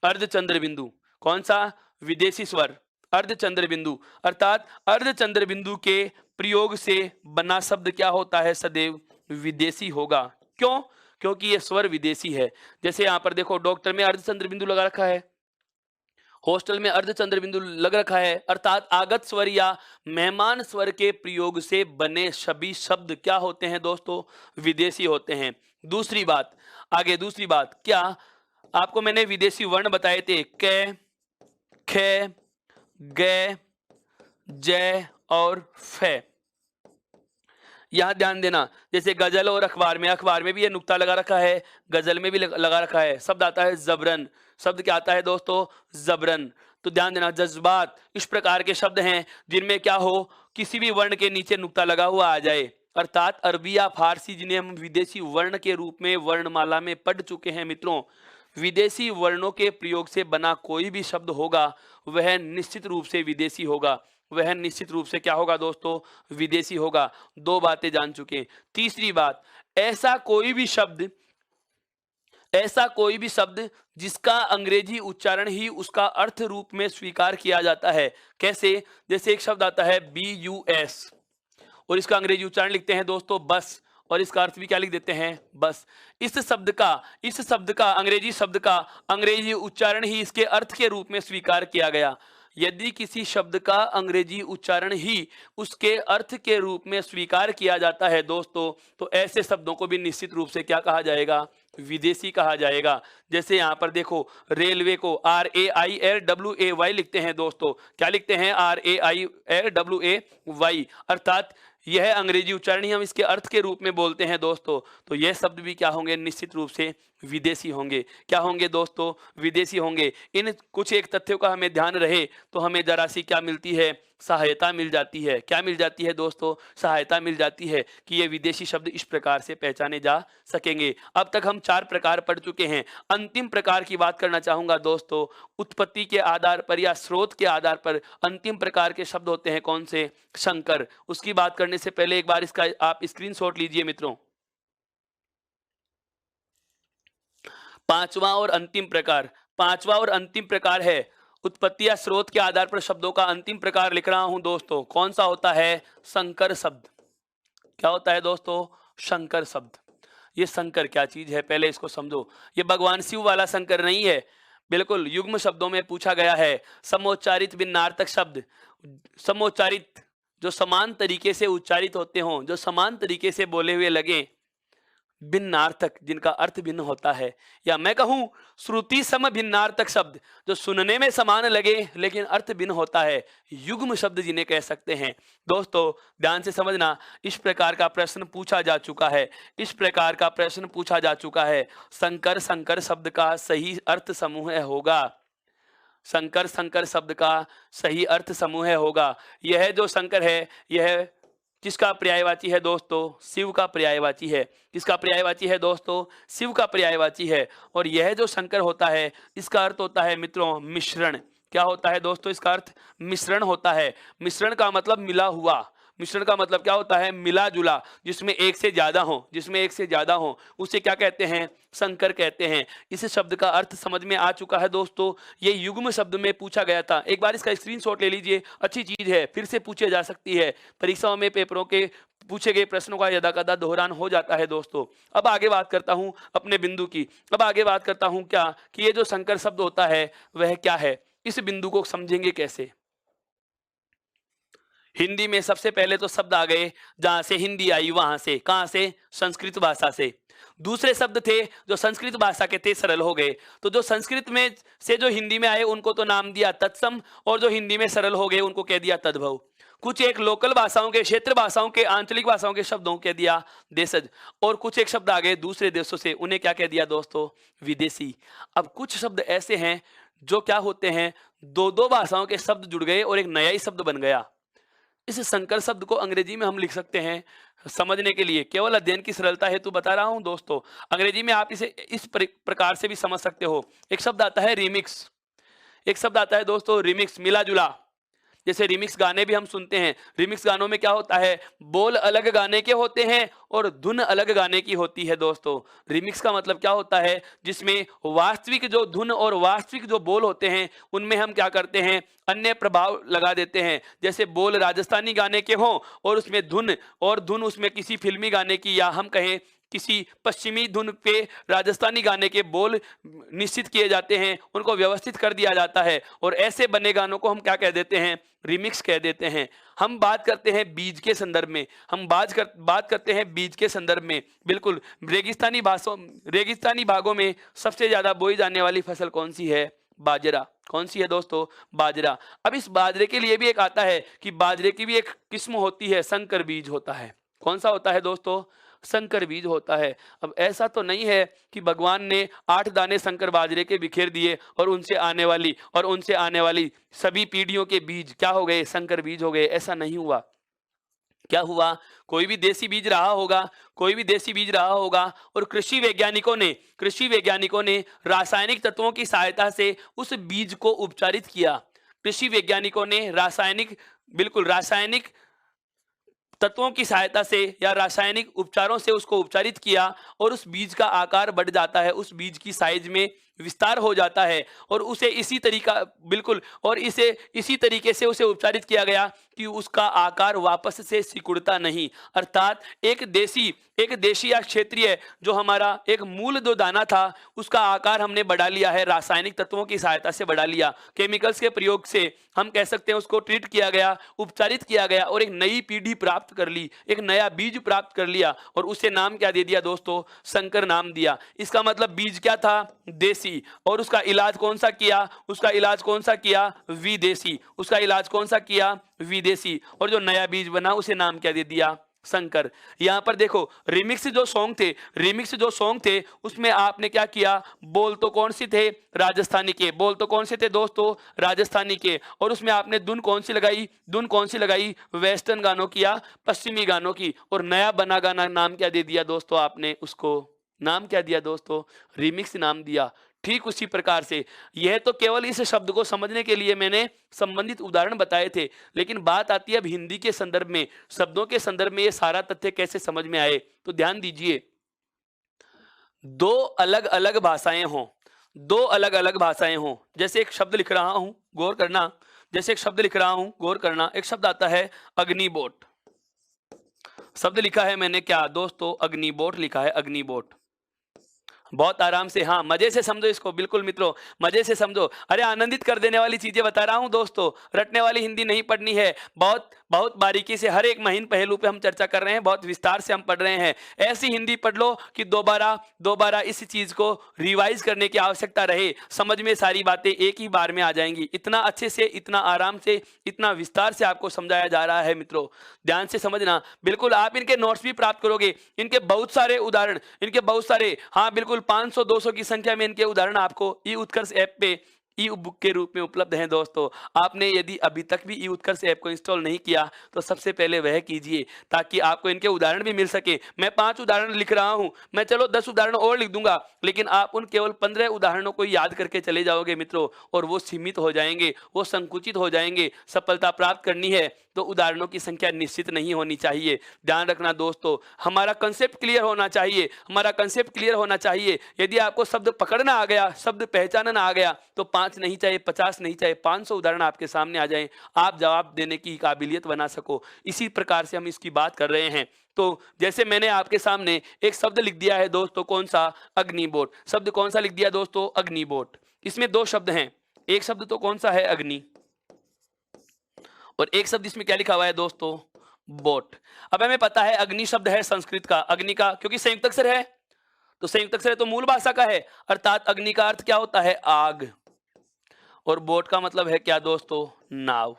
A: अर्धचंद्र बिंदु। कौन सा? विदेशी स्वर अर्धचंद्र बिंदु। अर्थात अर्धचंद्र बिंदु के प्रयोग से बना शब्द क्या होता है? सदैव विदेशी होगा। क्यों? क्योंकि ये स्वर विदेशी है। जैसे यहां पर देखो, डॉक्टर में अर्धचंद्र बिंदु लगा रखा है, हॉस्टल में अर्धचंद्र बिंदु लग रखा है, अर्थात आगत स्वर या मेहमान स्वर के प्रयोग से बने सभी शब्द क्या होते हैं दोस्तों? विदेशी होते हैं। दूसरी बात, आगे दूसरी बात क्या, आपको मैंने विदेशी वर्ण बताए थे, क, ख, ग, जय और फे। यहां ध्यान देना, जैसे गजल और अखबार में भी ये नुक्ता लगा रखा है, गजल में भी लगा रखा है। शब्द आता है जबरन। शब्द क्या आता है दोस्तों? जबरन। तो ध्यान देना, जज्बात इस प्रकार के शब्द हैं जिनमें क्या हो, किसी भी वर्ण के नीचे नुक्ता लगा हुआ आ जाए। अर्थात अरबी या फारसी, जिन्हें हम विदेशी वर्ण के रूप में वर्णमाला में पढ़ चुके हैं मित्रों, विदेशी वर्णों के प्रयोग से बना कोई भी शब्द होगा वह निश्चित रूप से विदेशी होगा। वह निश्चित रूप से क्या होगा दोस्तों? विदेशी होगा। दो बातें जान चुके। तीसरी बात, ऐसा कोई भी शब्द जिसका अंग्रेजी उच्चारण ही उसका अर्थ रूप में स्वीकार किया जाता है। कैसे? जैसे एक शब्द आता है BUS, और इसका अंग्रेजी उच्चारण लिखते हैं दोस्तों बस, और इसका अर्थ भी क्या लिख देते हैं? बस। इस शब्द का अंग्रेजी उच्चारण ही इसके अर्थ के रूप में स्वीकार किया गया। यदि किसी शब्द का अंग्रेजी उच्चारण ही उसके अर्थ के रूप में स्वीकार किया जाता है दोस्तों, तो ऐसे शब्दों को भी निश्चित रूप से क्या कहा जाएगा? विदेशी कहा जाएगा। जैसे यहाँ पर देखो, रेलवे को RAILWAY लिखते हैं दोस्तों। क्या लिखते हैं? RAILWAY, अर्थात यह अंग्रेजी उच्चारण ही हम इसके अर्थ के रूप में बोलते हैं दोस्तों। तो यह शब्द भी क्या होंगे? निश्चित रूप से विदेशी होंगे। क्या होंगे दोस्तों? विदेशी होंगे। इन कुछ एक तथ्यों का हमें ध्यान रहे तो हमें जरा सी क्या मिलती है? सहायता मिल जाती है। क्या मिल जाती है दोस्तों? सहायता मिल जाती है कि ये विदेशी शब्द इस प्रकार से पहचाने जा सकेंगे। अब तक हम 4 प्रकार पढ़ चुके हैं। अंतिम प्रकार की बात करना चाहूंगा दोस्तों। उत्पत्ति के आधार पर या स्रोत के आधार पर अंतिम प्रकार के शब्द होते हैं कौन से? संकर। उसकी बात करने से पहले एक बार इसका आप स्क्रीनशॉट लीजिए मित्रों। पांचवा और अंतिम प्रकार है उत्पत्ति या स्रोत के आधार पर शब्दों का अंतिम प्रकार लिख रहा हूं दोस्तों। कौन सा होता है? संकर शब्द। क्या होता है दोस्तों? संकर शब्द। ये संकर क्या चीज है पहले इसको समझो। ये भगवान शिव वाला संकर नहीं है, बिल्कुल युग्म शब्दों में पूछा गया है। समोच्चारित भिन्नार्थक शब्द, समोच्चारित जो समान तरीके से उच्चारित होते हों, जो समान तरीके से बोले हुए लगे, भिन्नार्थक जिनका अर्थ भिन्न होता है, या मैं कहूं श्रुति सम भिन्नार्थक शब्द, जो सुनने में समान लगे लेकिन अर्थ भिन्न होता है, युग्म शब्द जिन्हें कह सकते हैं। दोस्तों ध्यान से समझना, इस प्रकार का प्रश्न पूछा जा चुका है। संकर शब्द का सही अर्थ समूह होगा। संकर शब्द का सही अर्थ समूह होगा। यह जो संकर है, यह किसका पर्यायवाची है दोस्तों? शिव का पर्यायवाची है। किसका पर्यायवाची है दोस्तों? शिव का पर्यायवाची है। और यह जो संकर होता है, इसका अर्थ होता है मित्रों मिश्रण। क्या होता है दोस्तों? इसका अर्थ मिश्रण होता है। मिश्रण का मतलब मिला हुआ, मिश्रण का मतलब क्या होता है? मिला जुला, जिसमें एक से ज्यादा हो, जिसमें एक से ज्यादा हो, उसे क्या कहते हैं? संकर कहते हैं। इस शब्द का अर्थ समझ में आ चुका है दोस्तों। ये युग्म शब्द में पूछा गया था, एक बार इसका स्क्रीनशॉट ले लीजिए, अच्छी चीज है, फिर से पूछे जा सकती है परीक्षाओं में, पेपरों के पूछे गए प्रश्नों का यदा कदा दोहरान हो जाता है दोस्तों। अब आगे बात करता हूं अपने बिंदु की। अब आगे बात करता हूं क्या कि ये जो संकर शब्द होता है वह क्या है, इस बिंदु को समझेंगे कैसे। हिंदी में सबसे पहले तो शब्द आ गए, जहां से हिंदी आई वहां से, कहां से? संस्कृत भाषा से। दूसरे शब्द थे जो संस्कृत भाषा के थे, सरल हो गए। तो जो संस्कृत में से जो हिंदी में आए उनको तो नाम दिया तत्सम, और जो हिंदी में सरल हो गए उनको कह दिया तद्भव। कुछ एक लोकल भाषाओं के, क्षेत्र भाषाओं के, आंचलिक भाषाओं के शब्दों को कह दिया देशज। और कुछ एक शब्द आ गए दूसरे देशों से, उन्हें क्या कह दिया दोस्तों? विदेशी। अब कुछ शब्द ऐसे हैं जो क्या होते हैं, दो दो भाषाओं के शब्द जुड़ गए और एक नया ही शब्द बन गया। इस संकर शब्द को अंग्रेजी में हम लिख सकते हैं, समझने के लिए केवल अध्ययन की सरलता हेतु बता रहा हूं दोस्तों। अंग्रेजी में आप इसे इस प्रकार से भी समझ सकते हो। एक शब्द आता है रिमिक्स, एक शब्द आता है दोस्तों रिमिक्स, मिला जुला। जैसे रिमिक्स गाने भी हम सुनते हैं, रिमिक्स गानों में क्या होता है? बोल अलग गाने के होते हैं और धुन अलग गाने की होती है दोस्तों। रिमिक्स का मतलब क्या होता है? जिसमें वास्तविक जो धुन और वास्तविक जो बोल होते हैं उनमें हम क्या करते हैं? अन्य प्रभाव लगा देते हैं। जैसे बोल राजस्थानी गाने के हों और उसमें धुन, और धुन उसमें किसी फिल्मी गाने की, या हम कहें किसी पश्चिमी धुन पे राजस्थानी गाने के बोल निश्चित किए जाते हैं, उनको व्यवस्थित कर दिया जाता है, और ऐसे बने गानों को हम क्या कह देते हैं? रिमिक्स कह देते हैं। हम बात करते हैं बीज के संदर्भ में, हम बात करते हैं बीज के संदर्भ में। बिल्कुल, रेगिस्तानी भागों में सबसे ज्यादा बोई जाने वाली फसल कौन सी है? बाजरा। कौन सी है दोस्तों? बाजरा। अब इस बाजरे के लिए भी एक आता है कि बाजरे की भी एक किस्म होती है, संकर बीज होता है। कौन सा होता है दोस्तों? संकर बीज होता है। अब ऐसा तो नहीं है कि भगवान ने 8 दाने संकर बाजरे के बिखेर दिए और उनसे आने वाली सभी पीढ़ियों के बीज क्या हो गए? संकर बीज हो गए। ऐसा नहीं हुआ। क्या हुआ? कोई भी देसी बीज रहा होगा, कोई भी देसी बीज रहा होगा, और कृषि वैज्ञानिकों ने रासायनिक तत्वों की सहायता से उस बीज को उपचारित किया। कृषि वैज्ञानिकों ने रासायनिक तत्वों की सहायता से या रासायनिक उपचारों से उसको उपचारित किया, और उस बीज का आकार बढ़ जाता है, उस बीज की साइज में विस्तार हो जाता है, और उसे इसी तरीके से उसे उपचारित किया गया कि उसका आकार वापस से सिकुड़ता नहीं। अर्थात एक देशी या क्षेत्रीय जो हमारा एक मूल जो दाना था उसका आकार हमने बढ़ा लिया है, रासायनिक तत्वों की सहायता से बढ़ा लिया, केमिकल्स के प्रयोग से हम कह सकते हैं उसको ट्रीट किया गया, उपचारित किया गया, और एक नई पीढ़ी प्राप्त कर ली, एक नया बीज प्राप्त कर लिया, और उसे नाम क्या दे दिया दोस्तों? संकर नाम दिया। इसका मतलब बीज क्या था? देसी। और उसका इलाज कौन सा किया? विदेशी। उसका इलाज कौन सा किया? विदेशी। और जो नया बीज बना उसे नाम क्या दे दिया? संकर। यहां पर देखो, रिमिक्स जो सॉन्ग थे उसमें आपने क्या किया? बोल तो कौन से थे? राजस्थानी के दोस्तों? राजस्थानी के। और उसमें आपने धुन कौन सी लगाई? वेस्टर्न गानों की या पश्चिमी गानों की। और नया बना गाना नाम क्या दे दिया दोस्तों? आपने उसको नाम क्या दिया दोस्तों? रिमिक्स नाम दिया। ठीक उसी प्रकार से यह तो केवल इस शब्द को समझने के लिए मैंने संबंधित उदाहरण बताए थे, लेकिन बात आती है अब हिंदी के संदर्भ में, शब्दों के संदर्भ में ये सारा तथ्य कैसे समझ में आए। तो ध्यान दीजिए, दो अलग अलग भाषाएं हों, जैसे एक शब्द लिख रहा हूं, गौर करना, एक शब्द आता है अग्निबोट। शब्द लिखा है मैंने क्या दोस्तों? अग्निबोट लिखा है, अग्निबोट। बहुत आराम से, हाँ, मजे से समझो इसको, बिल्कुल मित्रों, मजे से समझो। अरे आनंदित कर देने वाली चीजें बता रहा हूं दोस्तों, रटने वाली हिंदी नहीं पढ़नी है। बहुत बहुत बारीकी से हर एक महीन पहलू पे हम चर्चा कर रहे हैं, बहुत विस्तार से हम पढ़ रहे हैं। ऐसी हिंदी पढ़ लो कि दोबारा इस चीज को रिवाइज करने की आवश्यकता रहे, समझ में सारी बातें एक ही बार में आ जाएंगी। इतना अच्छे से, इतना आराम से, इतना विस्तार से आपको समझाया जा रहा है मित्रों, ध्यान से समझना। बिल्कुल आप इनके नोट्स भी प्राप्त करोगे, इनके बहुत सारे उदाहरण, हाँ बिल्कुल 500-200 की संख्या में इनके उदाहरण आपको ई उत्कर्ष ऐप पे ई बुक के रूप में उपलब्ध हैं दोस्तों। आपने यदि अभी तक भी ई उत्कर्ष ऐप को इंस्टॉल नहीं किया तो सबसे पहले वह कीजिए, ताकि आपको इनके उदाहरण भी मिल सके। मैं 5 उदाहरण लिख रहा हूं, मैं चलो 10 उदाहरण और लिख दूंगा, लेकिन आप उन केवल 15 उदाहरणों को याद करके चले जाओगे मित्रों, और वो सीमित हो जाएंगे, वो संकुचित हो जाएंगे। सफलता प्राप्त करनी है तो उदाहरणों की संख्या निश्चित नहीं होनी चाहिए। ध्यान रखना दोस्तों, हमारा कंसेप्ट क्लियर होना चाहिए, हमारा कंसेप्ट क्लियर होना चाहिए। यदि आपको शब्द पकड़ना आ गया, शब्द पहचानना आ गया, तो 5 नहीं चाहिए, 50 नहीं चाहिए, 500 उदाहरण आपके सामने आ जाएं, आप जवाब देने की काबिलियत बना सको। इसी प्रकार से हम इसकी बात कर रहे हैं। तो जैसे मैंने आपके सामने एक शब्द लिख दिया है दोस्तों, कौन सा? अग्निबोट। शब्द कौन सा लिख दिया दोस्तों? अग्निबोट। इसमें 2 शब्द हैं, एक शब्द तो कौन सा है? अग्नि, और एक शब्द इसमें क्या लिखा हुआ है दोस्तों? बोट। अब हमें पता है अग्नि शब्द है संस्कृत का, अग्नि का क्योंकि संयुक्त अक्षर है, तो संयुक्त अक्षर है तो मूल भाषा का है, अर्थात अग्नि का अर्थ क्या होता है? आग। और बोट का मतलब है क्या दोस्तों? नाव।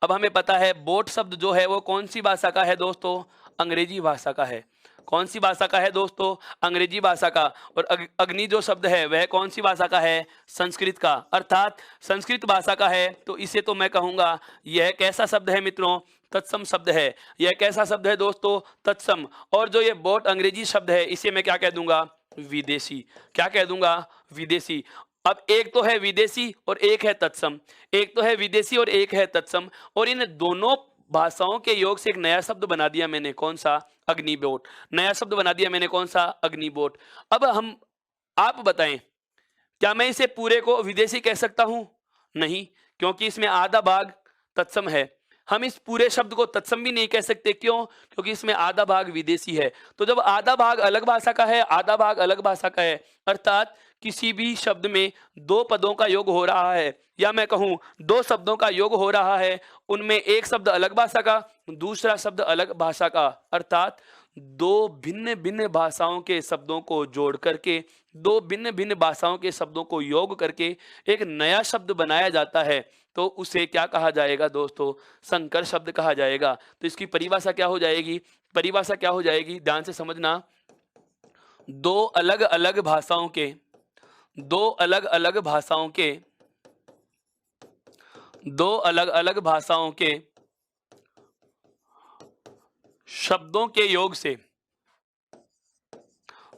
A: अब हमें पता है बोट शब्द जो है वो कौन सी भाषा का है दोस्तों? अंग्रेजी भाषा का है। कौन सी भाषा का है दोस्तों? अंग्रेजी भाषा का। और अग्नि जो शब्द है वह कौन सी भाषा का है? संस्कृत का, अर्थात संस्कृत भाषा का है। तो इसे तो मैं कहूंगा यह कैसा शब्द है मित्रों? तत्सम शब्द है। यह कैसा शब्द है दोस्तों? तत्सम। और जो ये बोट अंग्रेजी शब्द है इसे मैं क्या कह दूंगा? विदेशी। क्या कह दूंगा? विदेशी। अब एक तो है विदेशी और एक है तत्सम, एक तो है विदेशी और एक है तत्सम, और इन दोनों भाषाओं के योग से एक नया शब्द बना दिया मैंने, कौन सा? अग्निबोट। नया शब्द बना दिया मैंने, कौन सा? अग्निबोट। अब आप बताएं, क्या मैं इसे पूरे को विदेशी कह सकता हूं? नहीं, क्योंकि इसमें आधा भाग तत्सम है। हम इस पूरे शब्द को तत्सम भी नहीं कह सकते, क्यों? क्योंकि इसमें आधा भाग विदेशी है। तो जब आधा भाग अलग भाषा का है, आधा भाग अलग भाषा का है, अर्थात किसी भी शब्द में 2 पदों का योग हो रहा है, या मैं कहूं 2 शब्दों का योग हो रहा है, उनमें एक शब्द अलग भाषा का, दूसरा शब्द अलग भाषा का, अर्थात 2 भिन्न भिन्न भाषाओं के शब्दों को जोड़ करके, 2 भिन्न भिन्न भाषाओं के शब्दों को योग करके एक नया शब्द बनाया जाता है, तो उसे क्या कहा जाएगा दोस्तों? संकर शब्द कहा जाएगा। तो इसकी परिभाषा क्या हो जाएगी? परिभाषा क्या हो जाएगी? ध्यान से समझना। 2 अलग अलग भाषाओं के, 2 अलग अलग भाषाओं के, 2 अलग अलग भाषाओं के शब्दों के योग से,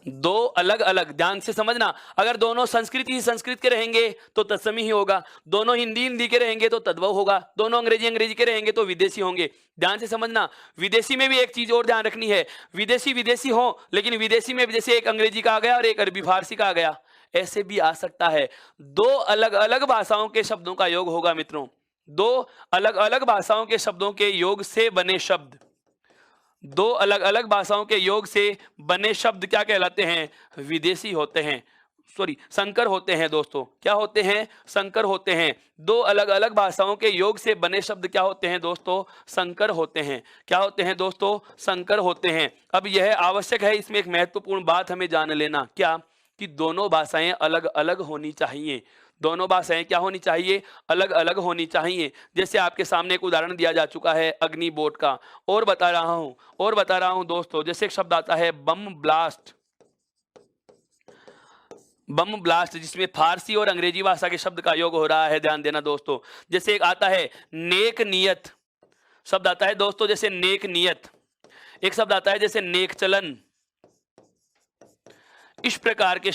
A: 2 अलग अलग, ध्यान से समझना, अगर दोनों संस्कृत ही संस्कृत के रहेंगे तो तत्समी ही होगा, दोनों हिंदी हिंदी के रहेंगे तो तद्भव होगा, दोनों अंग्रेजी अंग्रेजी के रहेंगे तो विदेशी होंगे। ध्यान से समझना। विदेशी में भी एक चीज और ध्यान रखनी है, विदेशी विदेशी हो, लेकिन विदेशी में जैसे एक अंग्रेजी का आ गया और एक अरबी फारसी का आ गया, ऐसे भी आ सकता है। 2 अलग अलग भाषाओं के शब्दों का योग होगा मित्रों। 2 अलग अलग भाषाओं के शब्दों के योग से बने शब्द, 2 अलग अलग भाषाओं के योग से बने शब्द क्या कहलाते हैं? विदेशी होते हैं, सॉरी संकर होते हैं दोस्तों। क्या होते हैं? संकर होते हैं। 2 अलग अलग भाषाओं के योग से बने शब्द क्या होते हैं दोस्तों? संकर होते हैं। क्या होते हैं दोस्तों? संकर होते हैं। अब यह आवश्यक है, इसमें एक महत्वपूर्ण बात हमें जान लेना, क्या? कि दोनों भाषाएं अलग अलग होनी चाहिए। दोनों भाषाएं क्या होनी चाहिए? अलग अलग होनी चाहिए। जैसे आपके सामने एक उदाहरण दिया जा चुका है अग्निबोट का, और बता रहा हूं दोस्तों, जैसे एक शब्द आता है बम ब्लास्ट। बम ब्लास्ट, जिसमें फारसी और अंग्रेजी भाषा के शब्द का योग हो रहा है, ध्यान देना दोस्तों। जैसे एक आता है नेक नियत, शब्द आता है दोस्तों जैसे नेक नियत, एक शब्द आता है जैसे नेक चलन। इस प्रकार के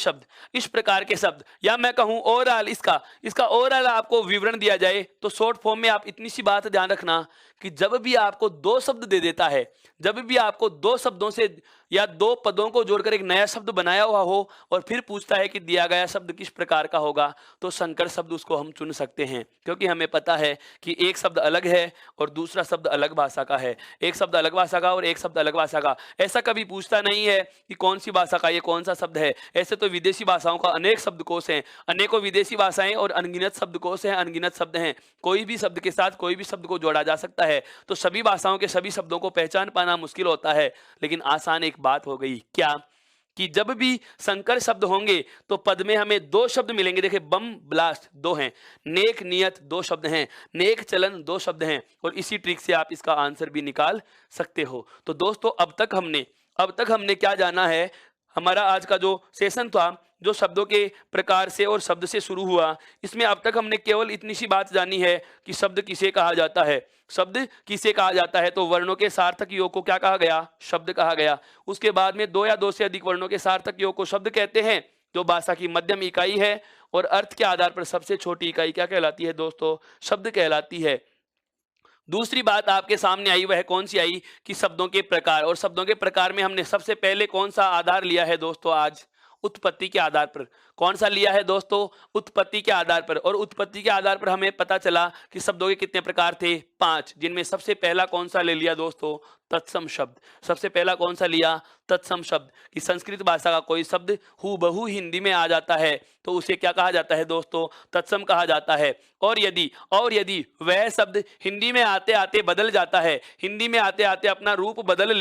A: शब्द, या मैं कहूं ओवरऑल, इसका ओवरऑल आपको विवरण दिया जाए तो शॉर्ट फॉर्म में आप इतनी सी बात ध्यान रखना कि जब भी आपको 2 शब्द दे देता है, जब भी आपको 2 शब्दों से या 2 पदों को जोड़कर एक नया शब्द बनाया हुआ हो और फिर पूछता है कि दिया गया शब्द किस प्रकार का होगा, तो संकर शब्द उसको हम चुन सकते हैं, क्योंकि हमें पता है कि एक शब्द अलग है और दूसरा शब्द अलग भाषा का है, एक शब्द अलग भाषा का और एक शब्द अलग भाषा का। ऐसा कभी पूछता नहीं है कि कौन सी भाषा का ये कौन सा शब्द है। ऐसे तो विदेशी भाषाओं का अनेक शब्दकोश हैं, अनेकों विदेशी भाषाएं और अनगिनत शब्दकोश हैं, अनगिनत शब्द हैं। कोई भी शब्द के साथ कोई भी शब्द को जोड़ा जा सकता है, तो सभी भाषाओं के सभी शब्दों को पहचान पाना मुश्किल होता है, लेकिन आसान एक बात हो गई, क्या? कि जब भी संकर शब्द होंगे तो पद में हमें 2 शब्द मिलेंगे। देखिए बम ब्लास्ट 2 हैं, नेक नियत 2 शब्द हैं, नेक चलन 2 शब्द हैं, और इसी ट्रिक से आप इसका आंसर भी निकाल सकते हो। तो दोस्तों अब तक हमने क्या जाना है? हमारा आज का जो सेशन था, जो शब्दों के प्रकार से और शब्द से शुरू हुआ, इसमें अब तक हमने केवल इतनी सी बात जानी है कि शब्द किसे कहा जाता है। शब्द किसे कहा जाता है? तो वर्णों के सार्थक योग को क्या कहा गया? शब्द कहा गया। उसके बाद में 2 या 2 से अधिक वर्णों के सार्थक योग को शब्द कहते हैं, जो भाषा की मध्यम इकाई है, और अर्थ के आधार पर सबसे छोटी इकाई क्या कहलाती है दोस्तों? शब्द कहलाती है। दूसरी बात आपके सामने आई, वह कौन सी आई कि शब्दों के प्रकार। और शब्दों के प्रकार में हमने सबसे पहले कौन सा आधार लिया है दोस्तों आज? उत्पत्ति के आधार पर। कौन सा लिया है दोस्तों? उत्पत्ति के आधार पर। और उत्पत्ति के आधार पर हमें पता चला कि शब्दों के कितने प्रकार थे? 5, जिनमें सबसे पहला कौन सा ले लिया दोस्तों? तत्सम शब्द। सबसे पहला कौन सा लिया? तत्सम शब्द। कि संस्कृत भाषा का कोई शब्द हूबहू हिंदी में आ जाता है तो उसे क्या कहा जाता है दोस्तों? तत्सम कहा जाता है। और यदि वह शब्द हिंदी में आते आते बदल जाता है, हिंदी में आते आते अपना रूप बदल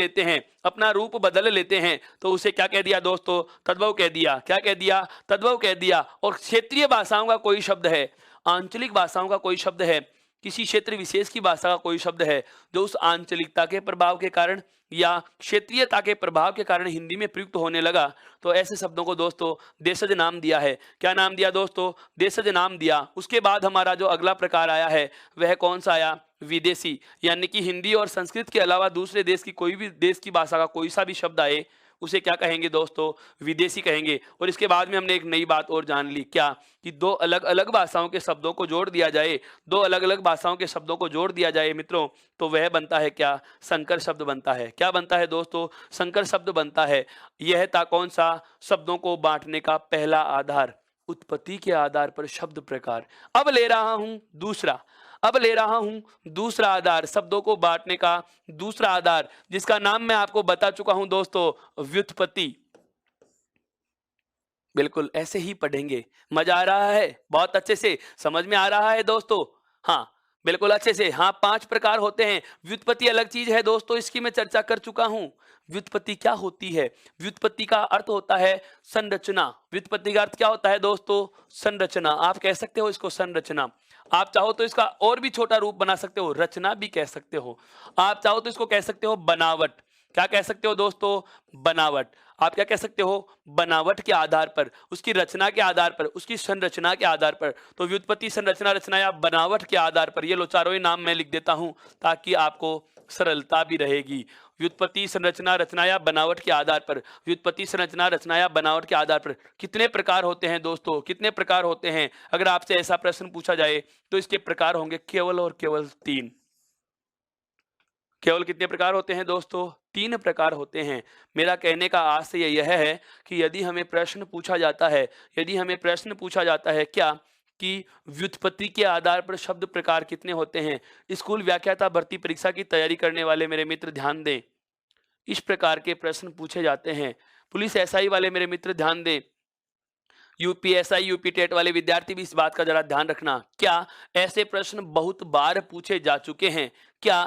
A: लेते हैं, तो उसे क्या कह दिया दोस्तों? तद्भव कह दिया। क्या कह दिया? तद्भव कह दिया। और क्षेत्रीय भाषाओं का कोई शब्द है, आंचलिक भाषाओं का कोई शब्द है, किसी क्षेत्र विशेष की भाषा का कोई शब्द है जो उस आंचलिकता के प्रभाव के कारण या क्षेत्रीयता के प्रभाव के कारण हिंदी में प्रयुक्त होने लगा, तो ऐसे शब्दों को दोस्तों देशज नाम दिया है। क्या नाम दिया दोस्तों? देशज नाम दिया। उसके बाद हमारा जो अगला प्रकार आया है वह कौन सा आया? विदेशी। यानी कि हिंदी और संस्कृत के अलावा दूसरे देश की कोई भी देश की भाषा का कोई सा भी शब्द आए उसे क्या कहेंगे दोस्तों? विदेशी कहेंगे। और इसके बाद में हमने एक नई बात और जान ली, क्या कि दो अलग अलग भाषाओं के शब्दों को जोड़ दिया जाए, दो अलग अलग भाषाओं के शब्दों को जोड़ दिया जाए मित्रों, तो वह बनता है क्या? संकर शब्द बनता है। क्या बनता है दोस्तों? संकर शब्द बनता है। यह था कौन सा? शब्दों को बांटने का पहला आधार। उत्पत्ति के आधार पर शब्द प्रकार। अब ले रहा हूं दूसरा आधार, शब्दों को बांटने का दूसरा आधार, जिसका नाम मैं आपको बता चुका हूं दोस्तों, व्युत्पत्ति। बिल्कुल ऐसे ही पढ़ेंगे। मजा आ रहा है? बहुत अच्छे से समझ में आ रहा है दोस्तों? हाँ, बिल्कुल अच्छे से। हाँ, 5 प्रकार होते हैं। व्युत्पत्ति अलग चीज है दोस्तों, इसकी मैं चर्चा कर चुका हूं। व्युत्पत्ति क्या होती है? व्युत्पत्ति का अर्थ होता है संरचना। व्युत्पत्ति का अर्थ क्या होता है दोस्तों? संरचना। आप कह सकते हो इसको संरचना। आप चाहो तो इसका और भी छोटा रूप बना सकते हो, रचना भी कह सकते हो। आप चाहो तो इसको कह सकते हो बनावट। क्या कह सकते हो दोस्तों? बनावट। आप क्या कह सकते हो? बनावट के आधार पर, उसकी रचना के आधार पर, उसकी संरचना के आधार पर। तो व्युत्पत्ति, संरचना, रचना या बनावट के आधार पर, ये लो चारों ही नाम मैं लिख देता हूं ताकि आपको सरलता भी रहेगी। व्युत्पत्ति, संरचना, रचना या बनावट के आधार पर। व्युत्पत्ति, संरचना, रचना या बनावट के आधार पर कितने प्रकार होते हैं दोस्तों? कितने प्रकार होते हैं? अगर आपसे ऐसा प्रश्न पूछा जाए तो इसके प्रकार होंगे केवल और केवल 3। केवल कितने प्रकार होते हैं दोस्तों? 3 प्रकार होते हैं। मेरा कहने का आशय यह है कि यदि हमें प्रश्न पूछा जाता है क्या कि व्युत्पत्ति के आधार पर शब्द प्रकार कितने होते हैं, स्कूल व्याख्याता भर्ती परीक्षा की तैयारी करने वाले मेरे मित्र ध्यान दें, इस प्रकार के प्रश्न पूछे जाते हैं। पुलिस एसआई वाले मेरे मित्र ध्यान दें, यूपीएसआई यूपी टेट वाले विद्यार्थी भी इस बात का जरा ध्यान रखना। क्या ऐसे प्रश्न बहुत बार पूछे जा चुके हैं? क्या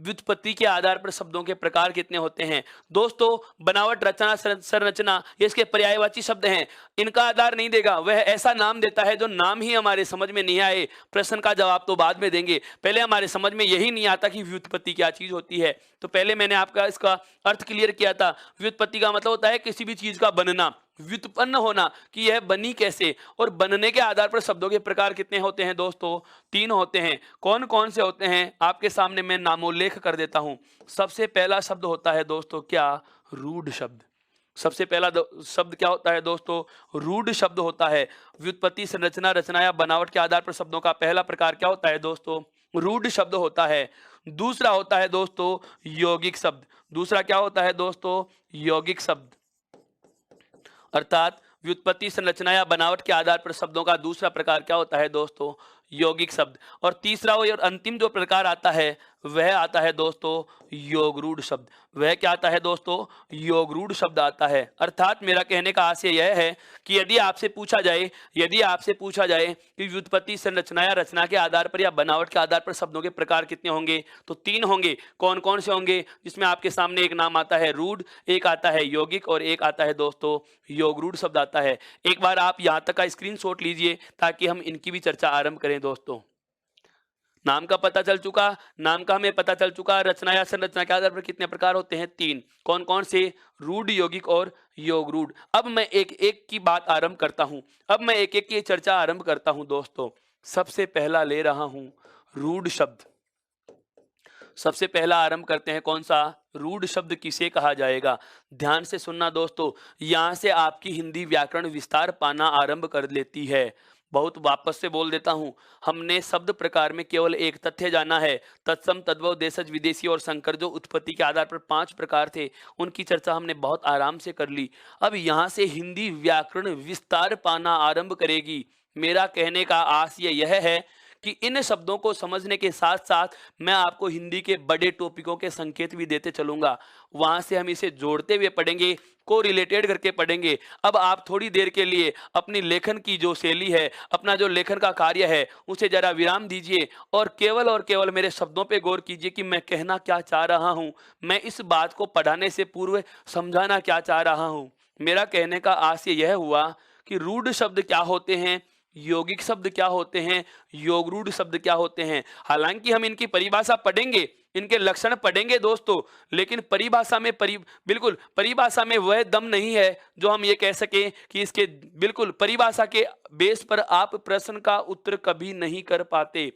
A: व्युत्पत्ति के आधार पर शब्दों के प्रकार कितने होते हैं दोस्तों? बनावट, रचना, संरचना, ये इसके पर्यायवाची शब्द हैं। इनका आधार नहीं देगा, वह ऐसा नाम देता है जो नाम ही हमारे समझ में नहीं आए। प्रश्न का जवाब तो बाद में देंगे, पहले हमारे समझ में यही नहीं आता कि व्युत्पत्ति क्या चीज होती है। तो पहले मैंने आपका इसका अर्थ क्लियर किया था। व्युत्पत्ति का मतलब होता है किसी भी चीज का बनना, व्युत्पन्न होना, कि यह बनी कैसे। और बनने के आधार पर शब्दों के प्रकार कितने होते हैं दोस्तों? 3 होते हैं। कौन कौन से होते हैं? आपके सामने मैं नामोल्लेख कर देता हूं। सबसे पहला शब्द होता है दोस्तों क्या? रूढ़ शब्द। सबसे पहला शब्द क्या होता है दोस्तों? रूढ़ शब्द होता है। व्युत्पत्ति, संरचना, रचना या बनावट के आधार पर शब्दों का पहला प्रकार क्या होता है दोस्तों? रूढ़ शब्द होता है। दूसरा होता है दोस्तों यौगिक शब्द। दूसरा क्या होता है दोस्तों? यौगिक शब्द। अर्थात व्युत्पत्ति, संरचना या बनावट के आधार पर शब्दों का दूसरा प्रकार क्या होता है दोस्तों? यौगिक शब्द। और तीसरा और अंतिम जो प्रकार आता है वह आता है दोस्तों योगरूढ़ शब्द। वह क्या आता है दोस्तों? योगरूढ़ शब्द आता है। अर्थात मेरा कहने का आशय यह है कि यदि आपसे पूछा जाए कि व्युत्पत्ति, संरचना या रचना के आधार पर या बनावट के आधार पर शब्दों के प्रकार कितने होंगे, तो 3 होंगे। कौन कौन से होंगे? जिसमें आपके सामने एक नाम आता है रूढ़, एक आता है यौगिक और एक आता है दोस्तों योगरूढ़ शब्द आता है। एक बार आप यहां तक का स्क्रीनशॉट लीजिए ताकि हम इनकी भी चर्चा आरंभ करें दोस्तों। नाम का हमें पता चल चुका। रचना या संरचना के आधार पर कितने प्रकार होते हैं? 3। कौन कौन से? रूढ़, यौगिक और योगरूढ़। अब मैं एक एक की बात आरंभ करता हूं। अब मैं एक एक की चर्चा आरंभ करता हूं दोस्तों। सबसे पहला ले रहा हूं रूढ़ शब्द। सबसे पहला आरंभ करते हैं, कौन सा? रूढ़ शब्द किसे कहा जाएगा? ध्यान से सुनना दोस्तों, यहां से आपकी हिंदी व्याकरण विस्तार पाना आरंभ कर लेती है। बहुत वापस से बोल देता हूं, हमने शब्द प्रकार में केवल एक तथ्य जाना है। तत्सम, तद्भव, देशज, विदेशी और संकर जो उत्पत्ति के आधार पर 5 प्रकार थे, उनकी चर्चा हमने बहुत आराम से कर ली। अब यहां से हिंदी व्याकरण विस्तार पाना आरंभ करेगी। मेरा कहने का आशय यह है कि इन शब्दों को समझने के साथ साथ मैं आपको हिंदी के बड़े टॉपिकों के संकेत भी देते चलूंगा। वहां से हम इसे जोड़ते हुए पढ़ेंगे, को रिलेटेड करके पढ़ेंगे। अब आप थोड़ी देर के लिए अपनी लेखन की जो शैली है, अपना जो लेखन का कार्य है, उसे जरा विराम दीजिए और केवल मेरे शब्दों पे गौर कीजिए कि मैं कहना क्या चाह रहा हूं, मैं इस बात को पढ़ाने से पूर्व समझाना क्या चाह रहा हूं। मेरा कहने का आशय यह हुआ कि रूढ़ शब्द क्या होते हैं, यौगिक शब्द क्या होते हैं, योगरूढ़ शब्द क्या होते हैं। हालांकि हम इनकी परिभाषा पढ़ेंगे, इनके लक्षण पढ़ेंगे दोस्तों, लेकिन परिभाषा में बिल्कुल परिभाषा में वह दम नहीं है जो हम ये कह सकें कि इसके बिल्कुल परिभाषा के बेस पर आप प्रश्न का उत्तर कभी नहीं कर पाते।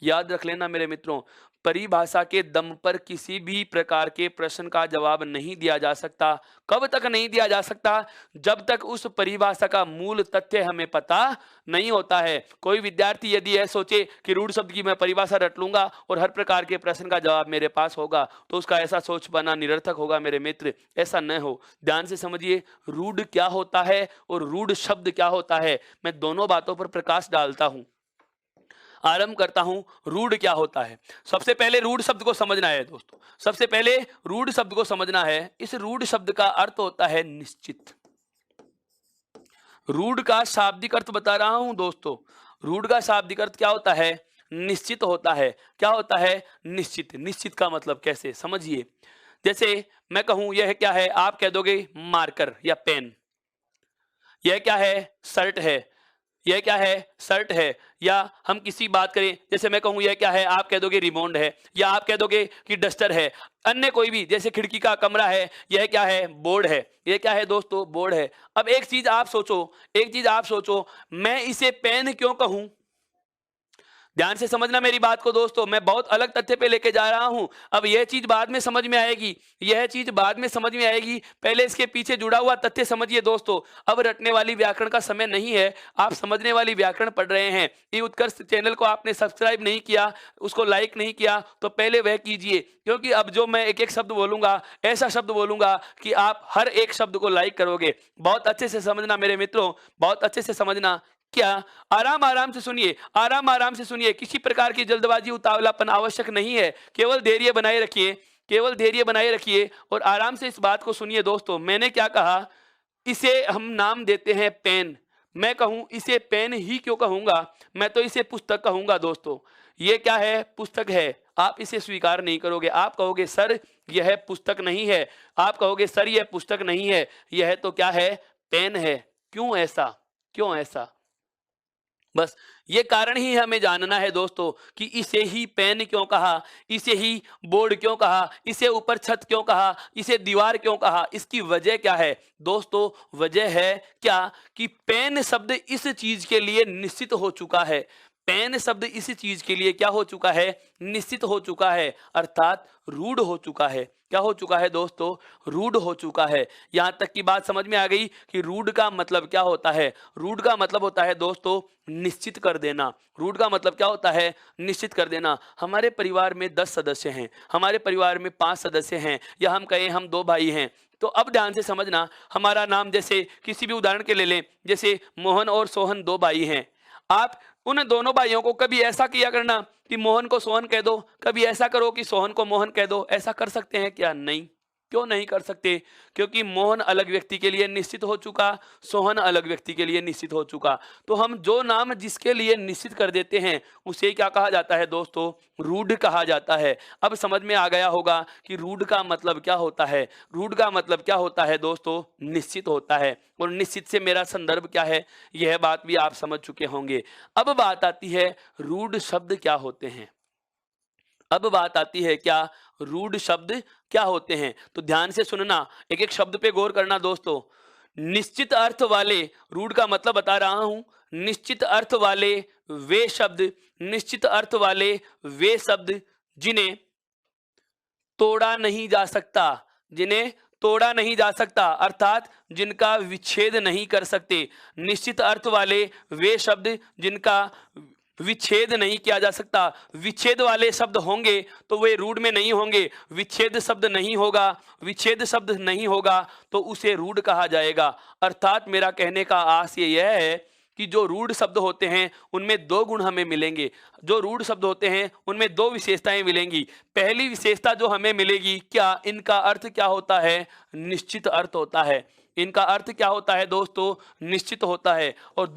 A: याद रख लेना मेरे मित्रों, परिभाषा के दम पर किसी भी प्रकार के प्रश्न का जवाब नहीं दिया जा सकता। कब तक नहीं दिया जा सकता? जब तक उस परिभाषा का मूल तथ्य हमें पता नहीं होता है। कोई विद्यार्थी यदि यह सोचे कि रूढ़ शब्द की मैं परिभाषा रट लूंगा और हर प्रकार के प्रश्न का जवाब मेरे पास होगा, तो उसका ऐसा सोच पाना निरर्थक होगा मेरे मित्र। ऐसा न हो, ध्यान से समझिए रूढ़ क्या होता है और रूढ़ शब्द क्या होता है। मैं दोनों बातों पर प्रकाश डालता हूं। आरंभ करता हूं, रूढ़ क्या होता है। सबसे पहले रूढ़ शब्द को समझना है दोस्तों, सबसे पहले रूढ़ शब्द को समझना है। इस रूढ़ शब्द का अर्थ होता है निश्चित। रूढ़ का शाब्दिक अर्थ बता रहा हूं दोस्तों। रूढ़ का शाब्दिक अर्थ क्या होता है? निश्चित होता है। क्या होता है? निश्चित। निश्चित का मतलब कैसे समझिए। जैसे मैं कहूं यह क्या है, आप कह दोगे मार्कर या पेन। यह क्या है? शर्ट है। यह क्या है? शर्ट है। या हम किसी बात करें, जैसे मैं कहूं यह क्या है, आप कह दोगे रिमोट है, या आप कह दोगे कि डस्टर है। अन्य कोई भी, जैसे खिड़की का कमरा है, यह क्या है? बोर्ड है। यह क्या है दोस्तों? बोर्ड है। अब एक चीज आप सोचो, एक चीज आप सोचो, मैं इसे पेन क्यों कहूं? ध्यान से समझना मेरी बात को दोस्तों, मैं बहुत अलग तथ्य पे लेके जा रहा हूं। अब यह चीज बाद में समझ में आएगी, यह चीज बाद में समझ में आएगी, पहले इसके पीछे जुड़ा हुआ तथ्य समझिए दोस्तों। अब रटने वाली व्याकरण का समय नहीं है, आप समझने वाली व्याकरण पढ़ रहे हैं। ये उत्कर्ष चैनल को आपने सब्सक्राइब नहीं किया, उसको लाइक नहीं किया, तो पहले वह कीजिए, क्योंकि अब जो मैं एक एक शब्द बोलूंगा, ऐसा शब्द बोलूंगा कि आप हर एक शब्द को लाइक करोगे। बहुत अच्छे से समझना मेरे मित्रों, बहुत अच्छे से समझना। क्या? आराम आराम से सुनिए, आराम आराम से सुनिए। किसी प्रकार की जल्दबाजी, उतावलापन आवश्यक नहीं है। केवल धैर्य बनाए रखिए, केवल धैर्य बनाए रखिए और आराम से इस बात को सुनिए दोस्तों। मैंने क्या कहा? इसे हम नाम देते हैं पेन। मैं कहूं इसे पेन ही क्यों कहूंगा? मैं तो इसे पुस्तक कहूंगा दोस्तों। ये क्या है? पुस्तक है। आप इसे स्वीकार नहीं करोगे, आप कहोगे सर यह पुस्तक नहीं है। आप कहोगे सर यह पुस्तक नहीं है, यह तो क्या है? पेन है। क्यों ऐसा? क्यों ऐसा? बस ये कारण ही हमें जानना है दोस्तों कि इसे ही पेन क्यों कहा, इसे ही बोर्ड क्यों कहा, इसे ऊपर छत क्यों कहा, इसे दीवार क्यों कहा। इसकी वजह क्या है दोस्तों? वजह है क्या कि पेन शब्द इस चीज के लिए निश्चित हो चुका है। पेन शब्द इस चीज के लिए क्या हो चुका है? निश्चित हो चुका है, अर्थात रूढ़ हो चुका है। क्या हो चुका है दोस्तों? रूढ़ हो चुका है। यहां तक की बात समझ में आ गई कि रूढ़ का मतलब क्या होता है। रूढ़ का मतलब होता है दोस्तों निश्चित कर देना। रूढ़ का मतलब क्या होता है? निश्चित कर देना। हमारे परिवार में 10 सदस्य हैं, हमारे परिवार में 5 सदस्य हैं, या हम कहें हम 2 भाई हैं। तो अब ध्यान से समझना, हमारा नाम जैसे किसी भी उदाहरण के ले लें, जैसे मोहन और सोहन 2 भाई हैं। आप उन दोनों भाइयों को कभी ऐसा किया करना कि मोहन को सोहन कह दो, कभी ऐसा करो कि सोहन को मोहन कह दो। ऐसा कर सकते हैं क्या? नहीं। क्यों नहीं कर सकते? क्योंकि मोहन अलग व्यक्ति के लिए निश्चित हो चुका, सोहन अलग व्यक्ति के लिए निश्चित हो चुका। तो हम जो नाम जिसके लिए निश्चित कर देते हैं उसे क्या कहा जाता है दोस्तों? रूढ़ कहा जाता है। अब समझ में आ गया होगा कि रूढ़ का मतलब क्या होता है। रूढ़ का मतलब क्या होता है दोस्तों? निश्चित होता है। और निश्चित से मेरा संदर्भ क्या है, यह बात भी आप समझ चुके होंगे। अब बात आती है रूढ़ शब्द क्या होते हैं। अब बात आती है क्या? रूढ़ शब्द क्या होते हैं। तो ध्यान से सुनना, एक एक शब्द पे गौर करना दोस्तों। निश्चित अर्थ वाले, रूढ़ का मतलब बता रहा हूं, निश्चित अर्थ वाले वे शब्द, निश्चित अर्थ वाले वे शब्द जिन्हें तोड़ा नहीं जा सकता, जिन्हें तोड़ा नहीं जा सकता, अर्थात जिनका विच्छेद नहीं कर सकते। निश्चित अर्थ वाले वे शब्द जिनका विच्छेद नहीं किया जा सकता। विच्छेद वाले शब्द होंगे तो वे रूढ़ में नहीं होंगे। विच्छेद शब्द नहीं होगा, विच्छेद शब्द नहीं होगा तो उसे रूढ़ कहा जाएगा। अर्थात मेरा कहने का आशय यह है कि जो रूढ़ शब्द होते हैं उनमें दो गुण हमें मिलेंगे। जो रूढ़ शब्द होते हैं उनमें दो विशेषताएं मिलेंगी। पहली विशेषता जो हमें मिलेगी, क्या इनका अर्थ क्या होता है? निश्चित अर्थ होता है। इनका अर्थ क्या होता है दोस्तों? निश्चित होता है। और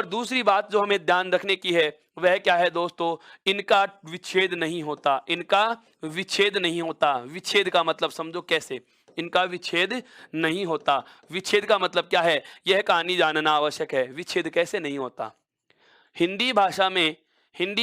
A: दूसरी बात जो हमें ध्यान रखने की है वह क्या है दोस्तों? इनका विच्छेद नहीं होता। इनका विच्छेद नहीं होता। विच्छेद का मतलब समझो कैसे? इनका विच्छेद नहीं होता। विच्छेद का मतलब क्या है, यह कहानी जानना आवश्यक है। विच्छेद कैसे नहीं होता? हिंदी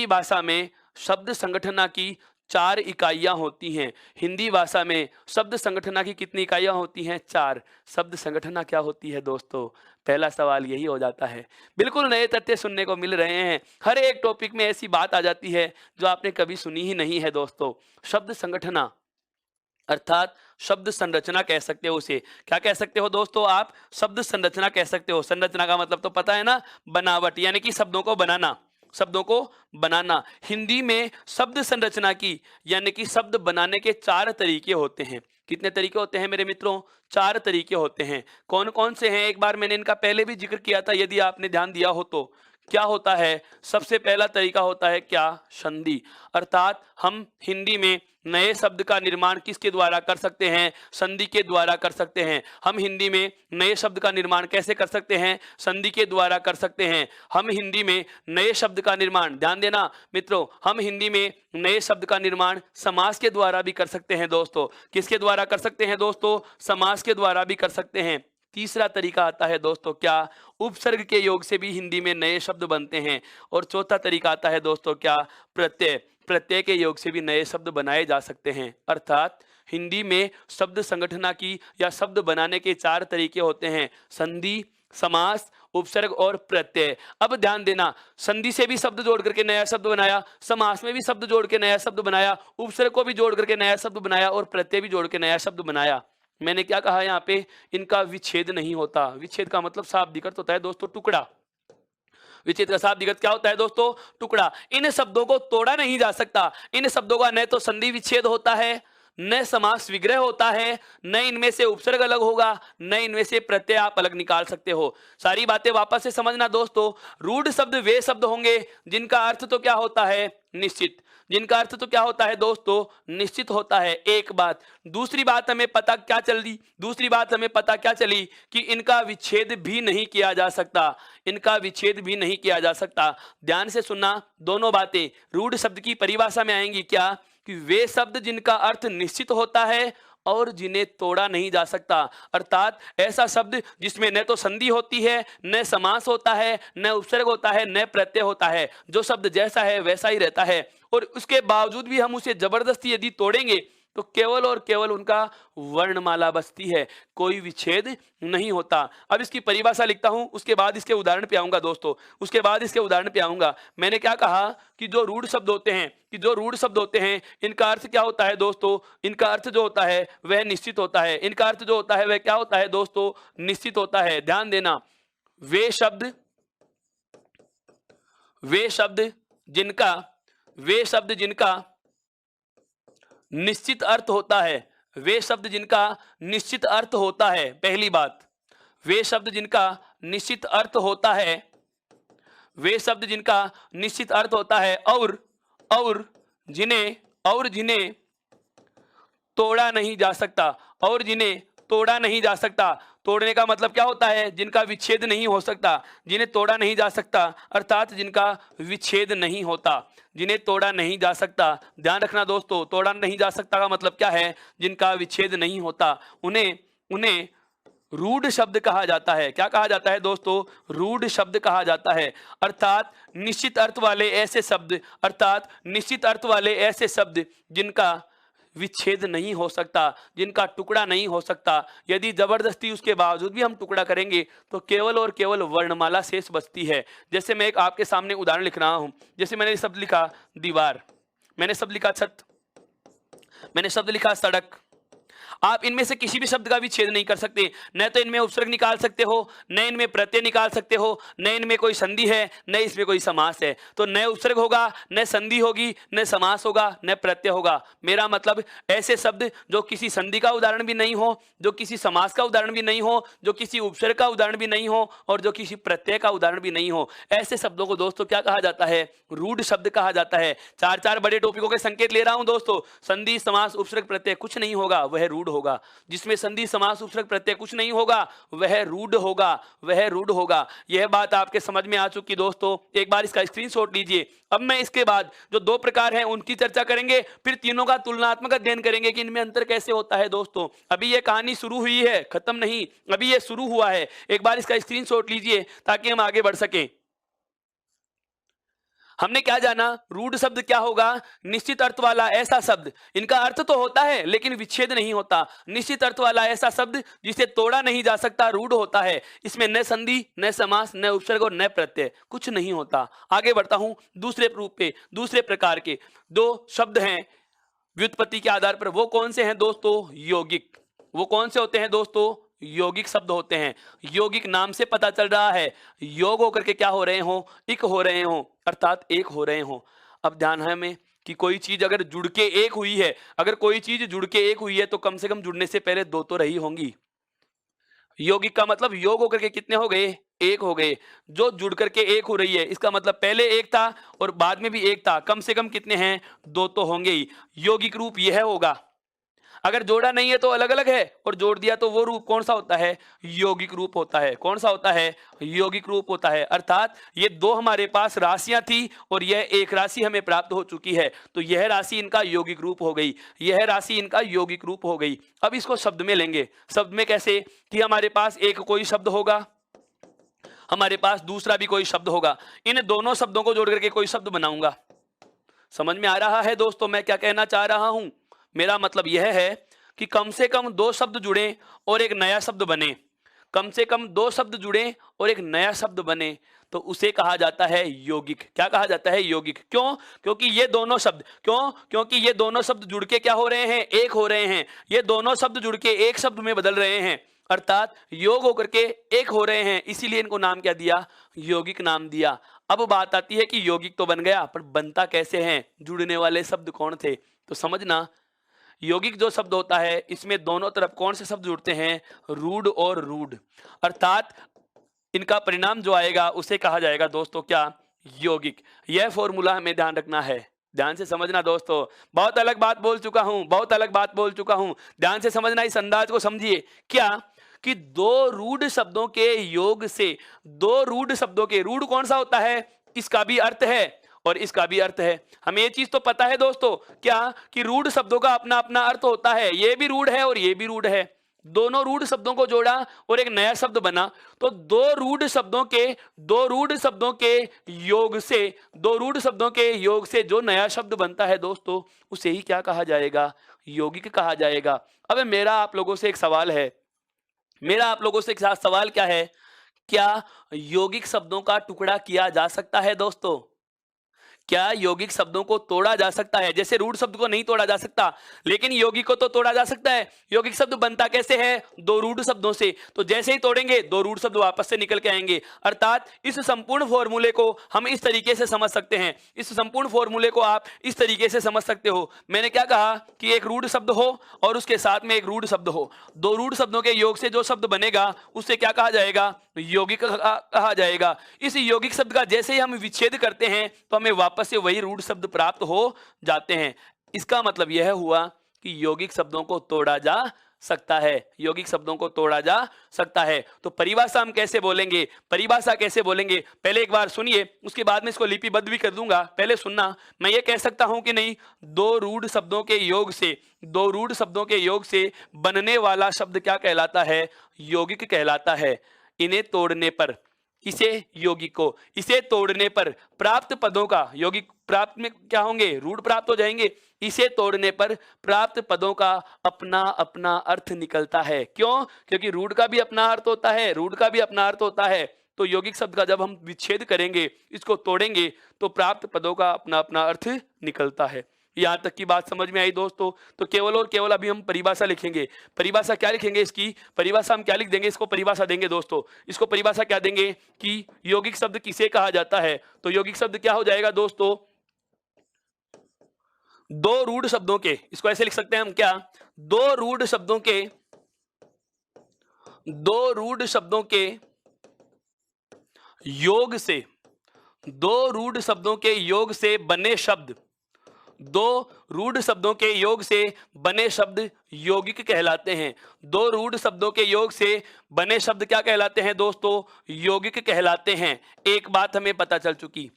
A: भाषा में शब्द संगठना की 4 इकाइयां होती हैं। हिंदी भाषा में शब्द संगठना की कितनी इकाइयां होती हैं? 4। शब्द संगठना क्या होती है दोस्तों? पहला सवाल यही हो जाता है। बिल्कुल नए तथ्य सुनने को मिल रहे हैं। हर एक टॉपिक में ऐसी बात आ जाती है जो आपने कभी सुनी ही नहीं है दोस्तों। शब्द संगठना अर्थात शब्द संरचना कह सकते हो उसे। क्या कह सकते हो दोस्तों आप? शब्द संरचना कह सकते हो। संरचना का मतलब तो पता है ना, बनावट, यानी कि शब्दों को बनाना। शब्दों को बनाना। हिंदी में शब्द संरचना की यानी कि शब्द बनाने के 4 तरीके होते हैं। कितने तरीके होते हैं मेरे मित्रों? 4 तरीके होते हैं। कौन कौन से हैं? एक बार मैंने इनका पहले भी जिक्र किया था, यदि आपने ध्यान दिया हो तो। क्या होता है? सबसे पहला तरीका होता है क्या? संधि। अर्थात हम हिंदी में नए शब्द का निर्माण किसके द्वारा कर सकते हैं? संधि के द्वारा कर सकते हैं। हम हिंदी में नए शब्द का निर्माण कैसे कर सकते हैं? संधि के द्वारा कर सकते हैं। हम हिंदी में नए शब्द का निर्माण, ध्यान देना मित्रों, हम हिंदी में नए शब्द का निर्माण समास के द्वारा भी कर सकते हैं दोस्तों। किसके द्वारा कर सकते हैं दोस्तों? समास के द्वारा भी कर सकते हैं। तीसरा तरीका आता है दोस्तों क्या? उपसर्ग के योग से भी हिंदी में नए शब्द बनते हैं। और चौथा तरीका आता है दोस्तों क्या? प्रत्यय। प्रत्यय के योग से भी नए शब्द बनाए जा सकते हैं। अर्थात हिंदी में शब्द संगठना की या शब्द बनाने के 4 तरीके होते हैं: संधि, समास, उपसर्ग और प्रत्यय। अब ध्यान देना, संधि से भी शब्द जोड़ करके नया शब्द बनाया, समास में भी शब्द जोड़ के नया शब्द बनाया, उपसर्ग को भी जोड़ करके नया शब्द बनाया और प्रत्यय भी जोड़ के नया शब्द बनाया। मैंने क्या कहा यहाँ पे? इनका विच्छेद नहीं होता। विच्छेद का मतलब शाब्दिक अर्थ होता है दोस्तों टुकड़ा। विच्छेद का शाब्दिक अर्थ क्या होता है दोस्तों? टुकड़ा। इन शब्दों को तोड़ा नहीं जा सकता। इन शब्दों का न तो संधि विच्छेद होता है, न समास विग्रह होता है, न इनमें से उपसर्ग अलग होगा, न इनमें से प्रत्यय आप अलग निकाल सकते हो। सारी बातें वापस से समझना दोस्तों। रूढ़ शब्द वे शब्द होंगे जिनका अर्थ तो क्या होता है? निश्चित। जिनका अर्थ तो क्या होता है दोस्तों? निश्चित होता है। एक बात। दूसरी बात हमें पता क्या चली कि इनका विच्छेद भी नहीं किया जा सकता। इनका विच्छेद भी नहीं किया जा सकता। ध्यान से सुनना, दोनों बातें रूढ़ शब्द की परिभाषा में आएंगी क्या? कि वे शब्द जिनका अर्थ निश्चित होता है और जिन्हें तोड़ा नहीं जा सकता। अर्थात ऐसा शब्द जिसमें न तो संधि होती है, न समास होता है, न उपसर्ग होता है, न प्रत्यय होता है। जो शब्द जैसा है वैसा ही रहता है और उसके बावजूद भी हम उसे जबरदस्ती यदि तोड़ेंगे तो केवल और केवल उनका वर्णमाला बचती है, कोई विच्छेद नहीं होता। अब इसकी परिभाषा लिखता हूं, उसके बाद इसके उदाहरण पे आऊंगा दोस्तों। मैंने क्या कहा कि जो रूढ़ शब्द होते हैं इनका अर्थ क्या होता है दोस्तों? इनका अर्थ जो होता है वह निश्चित होता है। इनका अर्थ जो होता है वह क्या होता है दोस्तों? निश्चित होता है। ध्यान देना, वे शब्द जिनका निश्चित अर्थ होता है। वे शब्द जिनका निश्चित अर्थ होता है। पहली बात, वे शब्द जिनका निश्चित अर्थ होता है, वे शब्द जिनका निश्चित अर्थ होता है और जिन्हें तोड़ा नहीं जा सकता। तोड़ने का मतलब क्या होता है? जिनका विच्छेद नहीं हो सकता। जिन्हें तोड़ा नहीं जा सकता अर्थात जिनका विच्छेद नहीं होता। जिन्हें तोड़ा नहीं जा सकता। ध्यान रखना दोस्तों, तोड़ा नहीं जा सकता का मतलब क्या है? जिनका विच्छेद नहीं होता। उन्हें रूढ़ शब्द कहा जाता है। क्या कहा जाता है दोस्तों? रूढ़ शब्द कहा जाता है। अर्थात निश्चित अर्थ वाले ऐसे शब्द जिनका विच्छेद नहीं हो सकता, जिनका टुकड़ा नहीं हो सकता। यदि जबरदस्ती उसके बावजूद भी हम टुकड़ा करेंगे तो केवल और केवल वर्णमाला शेष बचती है। जैसे मैं एक आपके सामने उदाहरण लिख रहा हूं। जैसे मैंने शब्द लिखा दीवार, मैंने शब्द लिखा छत, मैंने शब्द लिखा सड़क। आप इनमें से किसी भी शब्द का विच्छेद नहीं कर सकते। न तो इनमें उपसर्ग निकाल सकते हो, न इनमें प्रत्यय निकाल सकते हो, न इनमें कोई संधि है, न इसमें कोई समास है। तो न उपसर्ग होगा, न संधि होगी, न समास होगा, न प्रत्यय होगा। मेरा मतलब ऐसे शब्द जो किसी संधि का उदाहरण भी नहीं हो, जो किसी समास का उदाहरण भी नहीं हो, जो किसी उपसर्ग का उदाहरण भी नहीं हो और जो किसी प्रत्यय का उदाहरण भी नहीं हो, ऐसे शब्दों को दोस्तों क्या कहा जाता है? रूढ़ शब्द कहा जाता है। चार चार बड़े टॉपिकों के संकेत ले रहा हूं दोस्तों। संधि समास उपसर्ग प्रत्यय कुछ नहीं होगा, वह रूढ़ होगा। जिसमें संधि समास उपसर्ग प्रत्यय कुछ नहीं होगा, वह रूढ़ होगा, वह रूढ़ होगा। यह बात आपके समझ में आ चुकी दोस्तों। एक बार इसका स्क्रीनशॉट लीजिए। अब मैं इसके बाद जो दो प्रकार हैं उनकी चर्चा करेंगे, फिर तीनों का तुलनात्मक अध्ययन करेंगे कि इनमें अंतर कैसे होता है दोस्तों। अभी यह कहानी शुरू हुई है, खत्म नहीं, अभी यह शुरू हुआ है। एक बार इसका स्क्रीनशॉट लीजिए ताकि हम आगे बढ़ सकें। हमने क्या जाना? रूढ़ शब्द क्या होगा? निश्चित अर्थ वाला ऐसा शब्द, इनका अर्थ तो होता है लेकिन विच्छेद नहीं होता। निश्चित अर्थ वाला ऐसा शब्द जिसे तोड़ा नहीं जा सकता, रूढ़ होता है। इसमें न संधि, न समास, न उपसर्ग और न प्रत्यय, कुछ नहीं होता। आगे बढ़ता हूं दूसरे रूप पे। दूसरे प्रकार के दो शब्द हैं व्युत्पत्ति के आधार पर। वो कौन से हैं दोस्तों? यौगिक। वो कौन से होते हैं दोस्तों? यौगिक शब्द होते हैं। यौगिक नाम से पता चल रहा है, योग होकर के क्या हो रहे हो? इक हो रहे हो, अर्थात एक हो रहे हो। अब ध्यान है हमें कि कोई चीज अगर जुड़ के एक हुई है, अगर कोई चीज जुड़ के एक हुई है तो कम से कम जुड़ने से पहले दो तो रही होंगी। यौगिक का मतलब योग होकर के कितने हो गए? एक हो गए। जो जुड़ करके एक हो रही है, इसका मतलब पहले एक था और बाद में भी एक था। कम से कम कितने हैं? दो तो होंगे ही। यौगिक रूप यह होगा। अगर जोड़ा नहीं है तो अलग अलग है, और जोड़ दिया तो वो रूप कौन सा होता है? यौगिक रूप होता है। कौन सा होता है? यौगिक रूप होता है। अर्थात ये दो हमारे पास राशियां थी और यह एक राशि हमें प्राप्त हो चुकी है, तो यह राशि इनका यौगिक रूप हो गई, यह राशि इनका यौगिक रूप हो गई। अब इसको शब्द में लेंगे। शब्द में कैसे? कि हमारे पास एक कोई शब्द होगा, हमारे पास दूसरा भी कोई शब्द होगा। इन दोनों शब्दों को जोड़ करके कोई शब्द बनाऊंगा। समझ में आ रहा है दोस्तों मैं क्या कहना चाह रहा हूं? मेरा मतलब यह है कि कम से कम दो शब्द जुड़े और एक नया शब्द बने। कम से कम दो शब्द जुड़े और एक नया शब्द बने तो उसे कहा जाता है यौगिक। क्या कहा जाता है? यौगिक। क्यों? क्योंकि ये दोनों शब्द, क्योंकि ये दोनों शब्द जुड़ के क्या हो रहे हैं? एक हो रहे हैं। ये दोनों शब्द जुड़ के एक शब्द में बदल रहे हैं, अर्थात योग होकर के एक हो रहे हैं। इसीलिए इनको नाम क्या दिया? यौगिक नाम दिया। अब बात आती है कि यौगिक तो बन गया, पर बनता कैसे है? जुड़ने वाले शब्द कौन थे? तो समझना, यौगिक जो शब्द होता है इसमें दोनों तरफ कौन से शब्द जुड़ते हैं? रूढ़ और रूढ़। अर्थात इनका परिणाम जो आएगा उसे कहा जाएगा दोस्तों क्या? यौगिक। यह फॉर्मूला हमें ध्यान रखना है। ध्यान से समझना दोस्तों। बहुत अलग बात बोल चुका हूं, बहुत अलग बात बोल चुका हूं। ध्यान से समझना, इस अंदाज को समझिए। क्या? कि दो रूढ़ शब्दों के योग से, दो रूढ़ शब्दों के, रूढ़ कौन सा होता है? इसका भी अर्थ है और इसका भी अर्थ है। हमें ये चीज तो पता है दोस्तों, क्या? कि रूढ़ शब्दों का अपना अपना अर्थ होता है। ये भी रूढ़ है और ये भी रूढ़ है। दोनों रूढ़ शब्दों को जोड़ा और एक नया शब्द बना, तो दो रूढ़ शब्दों के योग से, दो रूढ़ शब्दों के योग से जो नया शब्द बनता है दोस्तों, उसे ही क्या कहा जाएगा? यौगिक कहा जाएगा। अब मेरा आप लोगों से एक सवाल है, मेरा आप लोगों से एक सवाल क्या है? क्या यौगिक शब्दों का टुकड़ा किया जा सकता है दोस्तों? क्या यौगिक शब्दों को तोड़ा जा सकता है? जैसे रूढ़ शब्द को नहीं तोड़ा जा सकता, लेकिन यौगिक को तो तोड़ा जा सकता है। यौगिक शब्द बनता कैसे है? दो रूढ़ शब्दों से। तो जैसे ही तोड़ेंगे दो रूढ़ शब्द वापस से निकल के आएंगे। अर्थात इस संपूर्ण फॉर्मूले को हम इस तरीके से समझ सकते हैं, इस संपूर्ण फॉर्मूले को आप इस तरीके से समझ सकते हो। मैंने क्या कहा? कि एक रूढ़ शब्द हो और उसके साथ में एक रूढ़ शब्द हो। दो रूढ़ शब्दों के योग से जो शब्द बनेगा उसे क्या कहा जाएगा? यौगिक कहा जाएगा। इस यौगिक शब्द का जैसे ही हम विच्छेद करते हैं तो हमें वापस से वही रूढ़ शब्द प्राप्त हो जाते हैं। इसका मतलब यह हुआ कि यौगिक शब्दों को तोड़ा जा सकता है, यौगिक शब्दों को तोड़ा जा सकता है। तो परिभाषा हम कैसे बोलेंगे? परिभाषा कैसे बोलेंगे? पहले एक बार सुनिए, उसके बाद में इसको लिपिबद्ध भी कर दूंगा। पहले सुनना। मैं ये कह सकता हूं कि नहीं, दो रूढ़ शब्दों के योग से, दो रूढ़ शब्दों के योग से बनने वाला शब्द क्या कहलाता है? यौगिक कहलाता है। इन्हें तोड़ने पर, इसे यौगिक को, इसे तोड़ने पर प्राप्त पदों का, यौगिक प्राप्त में क्या होंगे? रूढ़ प्राप्त हो जाएंगे। इसे तोड़ने पर प्राप्त पदों का अपना अपना अर्थ निकलता है। क्यों? क्योंकि रूढ़ का भी अपना अर्थ होता है, रूढ़ का भी अपना अर्थ होता है। तो यौगिक शब्द का जब हम विच्छेद करेंगे, इसको तोड़ेंगे, तो प्राप्त पदों का अपना अपना अर्थ निकलता है। यहाँ तक की बात समझ में आई दोस्तों? तो केवल और केवल अभी हम परिभाषा लिखेंगे। परिभाषा क्या लिखेंगे इसकी? परिभाषा हम क्या लिख देंगे? इसको परिभाषा देंगे दोस्तों। इसको परिभाषा क्या देंगे कि यौगिक शब्द किसे कहा जाता है? तो यौगिक शब्द क्या हो जाएगा दोस्तों? दो रूढ़ शब्दों के, इसको ऐसे लिख सकते हैं हम क्या? दो रूढ़ शब्दों के, दो रूढ़ शब्दों के योग से, दो रूढ़ शब्दों के योग से बने शब्द, दो रूढ़ शब्दों के योग से बने शब्द यौगिक कहलाते हैं। दो रूढ़ शब्दों के योग से बने शब्द क्या कहलाते हैं दोस्तों? यौगिक कहलाते हैं। एक बात हमें पता चल चुकी,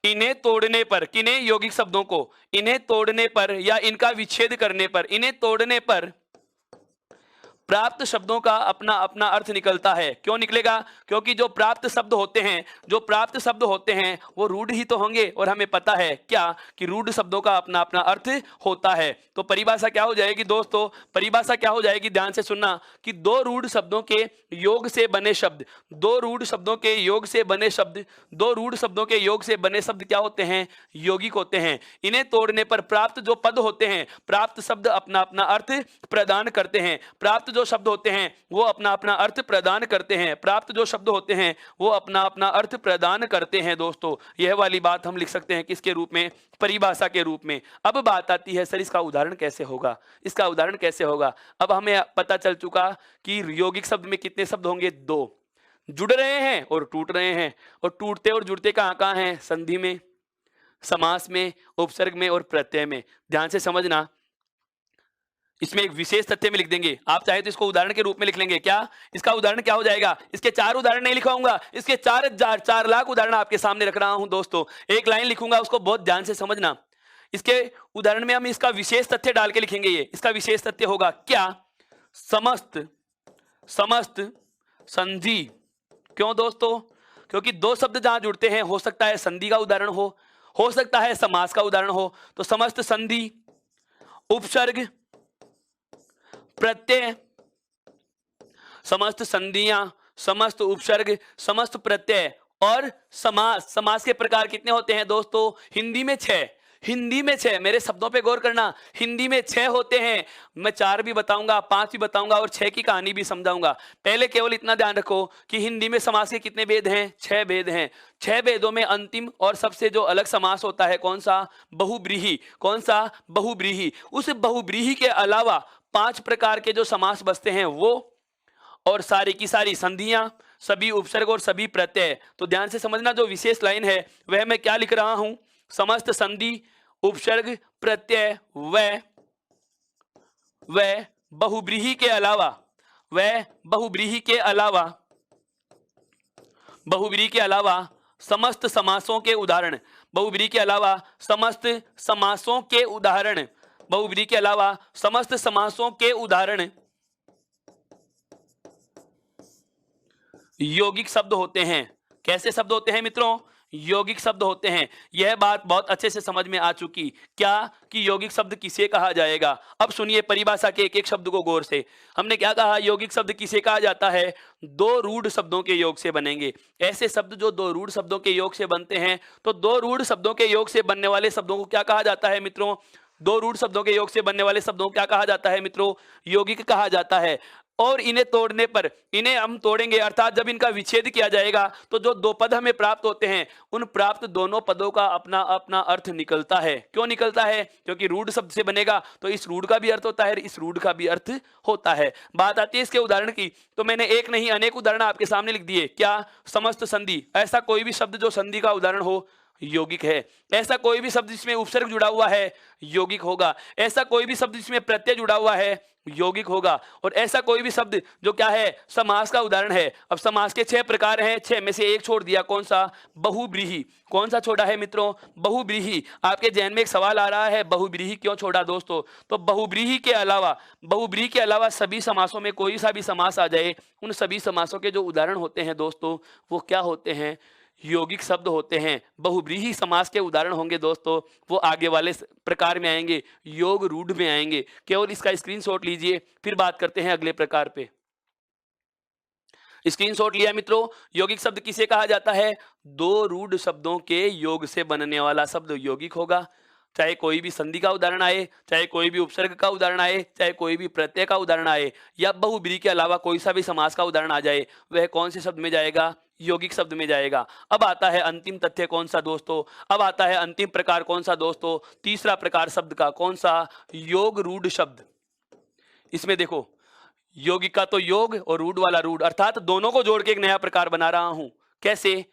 A: इन्हें तोड़ने पर, किन्हें? यौगिक शब्दों को। इन्हें तोड़ने पर या इनका विच्छेद करने पर, इन्हें तोड़ने पर प्राप्त शब्दों का अपना अपना अर्थ निकलता है। क्यों निकलेगा? क्योंकि जो प्राप्त शब्द होते हैं, जो प्राप्त शब्द होते हैं वो रूढ़ ही तो होंगे, और हमें पता है क्या कि रूढ़ शब्दों का अपना अपना अर्थ होता है। तो परिभाषा क्या हो जाएगी दोस्तों? परिभाषा क्या हो जाएगी? ध्यान से सुनना कि दो रूढ़ शब्दों के योग से बने शब्द, दो रूढ़ शब्दों के योग से बने शब्द, दो रूढ़ शब्दों के योग से बने शब्द क्या होते हैं? यौगिक होते हैं। इन्हें तोड़ने पर प्राप्त जो पद होते हैं, प्राप्त शब्द अपना अपना अर्थ प्रदान करते हैं। प्राप्त जो शब्द होते हैं वो अपना अपना अर्थ प्रदान करते हैं। प्राप्त जो शब्द होते हैं वो अपना अपना अर्थ प्रदान करते हैं दोस्तों। यह वाली बात हम लिख सकते हैं किसके रूप में? परिभाषा के रूप में। अब बात आती है सर इसका उदाहरण कैसे होगा? इसका उदाहरण कैसे होगा? अब हमें पता चल चुका कि यौगिक शब्द में कितने शब्द होंगे? दो। जुड़ रहे हैं और टूट रहे हैं, और टूटते और जुड़ते कहाँ कहाँ हैं? संधि में, समास में, उपसर्ग में और प्रत्यय में। ध्यान से समझना, इसमें एक विशेष तथ्य में लिख देंगे। आप चाहे तो इसको उदाहरण के रूप में लिख लेंगे। क्या इसका उदाहरण क्या हो जाएगा? इसके 4 उदाहरण नहीं लिखाऊंगा, इसके 4 लाख उदाहरण आपके सामने रख रहा हूं दोस्तों। एक लाइन लिखूंगा, उसको बहुत ध्यान से समझना। इसके उदाहरण में हम इसका विशेष तथ्य डाल के लिखेंगे। ये इसका विशेष तथ्य होगा क्या? समस्त, समस्त संधि। क्यों दोस्तों? क्योंकि दो शब्द जहां जुड़ते हैं, हो सकता है संधि का उदाहरण हो सकता है समास का उदाहरण हो। तो समस्त संधि, उपसर्ग, प्रत्यय, समस्त संधियां, समस्त उपसर्ग, समस्त प्रत्यय और समास। समास के प्रकार कितने होते हैं दोस्तों? हिंदी में 6। हिंदी में 6। मेरे शब्दों पे गौर करना, हिंदी में 6 होते हैं। मैं 4 भी बताऊंगा, 5 भी बताऊंगा और 6 की कहानी भी समझाऊंगा। पहले केवल इतना ध्यान रखो कि हिंदी में समास के कितने भेद हैं? 6 भेद हैं। 6 भेदों में अंतिम और सबसे जो अलग समास होता है कौन सा? बहुब्रीहि। कौन सा? बहुब्रीहि। उस बहुब्रीहि के अलावा 5 प्रकार के जो समास बचते हैं वो, और सारी की सारी संधियां, सभी उपसर्ग और सभी प्रत्यय। तो ध्यान से समझना, जो विशेष लाइन है वह मैं क्या लिख रहा हूं? समस्त संधि, उपसर्ग, प्रत्यय व बहुब्रीहि के अलावा, बहुब्रीहि के अलावा, बहुब्रीहि के अलावा समस्त समासों के उदाहरण, बहुब्रीहि के अलावा समस्त समासों के उदाहरण, बहुब्रीहि के अलावा समस्त समासों के उदाहरण यौगिक शब्द होते हैं। कैसे शब्द होते हैं मित्रों? यौगिक शब्द होते हैं। यह बात बहुत अच्छे से समझ में आ चुकी क्या कि यौगिक शब्द किसे कहा जाएगा। अब सुनिए परिभाषा के एक एक शब्द को गौर से। हमने क्या कहा? यौगिक शब्द किसे कहा जाता है? दो रूढ़ शब्दों के योग से बनेंगे। ऐसे शब्द जो दो रूढ़ शब्दों के योग से बनते हैं, तो दो रूढ़ शब्दों के योग से बनने वाले शब्दों को क्या कहा जाता है मित्रों? दो रूढ़ शब्दों के योग से बनने वाले शब्दों को क्या कहा जाता है मित्रों? यौगिक कहा जाता है। और इन्हें तोड़ने पर, इन्हें हम तोड़ेंगे अर्थात जब इनका विच्छेद किया जाएगा तो जो दो पद हमें प्राप्त होते हैं, उन प्राप्त दोनों पदों का अपना अपना अर्थ निकलता है। क्यों निकलता है? क्योंकि रूढ़ शब्द से बनेगा तो इस रूढ़ का भी अर्थ होता है, इस रूढ़ का भी अर्थ होता है। बात आती है इसके उदाहरण की, तो मैंने एक नहीं अनेक उदाहरण आपके सामने लिख दिए। क्या? समस्त संधि। ऐसा कोई भी शब्द जो संधि का उदाहरण हो यौगिक है। ऐसा कोई भी शब्द जिसमें उपसर्ग जुड़ा हुआ है यौगिक होगा। ऐसा कोई भी शब्द जिसमें प्रत्यय जुड़ा हुआ है यौगिक होगा। और ऐसा कोई भी शब्द जो क्या है? समास का उदाहरण है। अब समास के 6 प्रकार हैं, 6 में से एक छोड़ दिया। कौन सा? बहुब्रीहि। कौन सा छोड़ा है मित्रों? बहुब्रीहि। आपके जहन में एक सवाल आ रहा है, बहुब्रीहि क्यों छोड़ा दोस्तों? तो बहुब्रीहि के अलावा, बहुब्रीहि के अलावा सभी समासों में कोई सा भी समास आ जाए, उन सभी समासों के जो उदाहरण होते हैं दोस्तों, वो क्या होते हैं? यौगिक शब्द होते हैं। बहुब्रीहि समास के उदाहरण होंगे दोस्तों, वो आगे वाले प्रकार में आएंगे, योग रूढ़ में आएंगे। केवल इसका स्क्रीनशॉट लीजिए, फिर बात करते हैं अगले प्रकार पे। स्क्रीनशॉट लिया मित्रों? यौगिक शब्द किसे कहा जाता है? दो रूढ़ शब्दों के योग से बनने वाला शब्द यौगिक होगा। चाहे कोई भी संधि का उदाहरण आए, चाहे कोई भी उपसर्ग का उदाहरण आए, चाहे कोई भी प्रत्यय का उदाहरण आए, या बहुब्रीहि के अलावा कोई सा भी समास का उदाहरण आ जाए, वह कौन से शब्द में जाएगा? यौगिक शब्द में जाएगा। अब आता है अंतिम तथ्य कौन सा दोस्तों? अब आता है अंतिम प्रकार कौन सा दोस्तों? तीसरा प्रकार शब्द का कौन सा? योग रूढ़ शब्द। इसमें देखो, यौगिक का तो योग और रूढ़ वाला रूढ़, अर्थात दोनों को जोड़ के एक नया प्रकार बना रहा हूं। कैसे?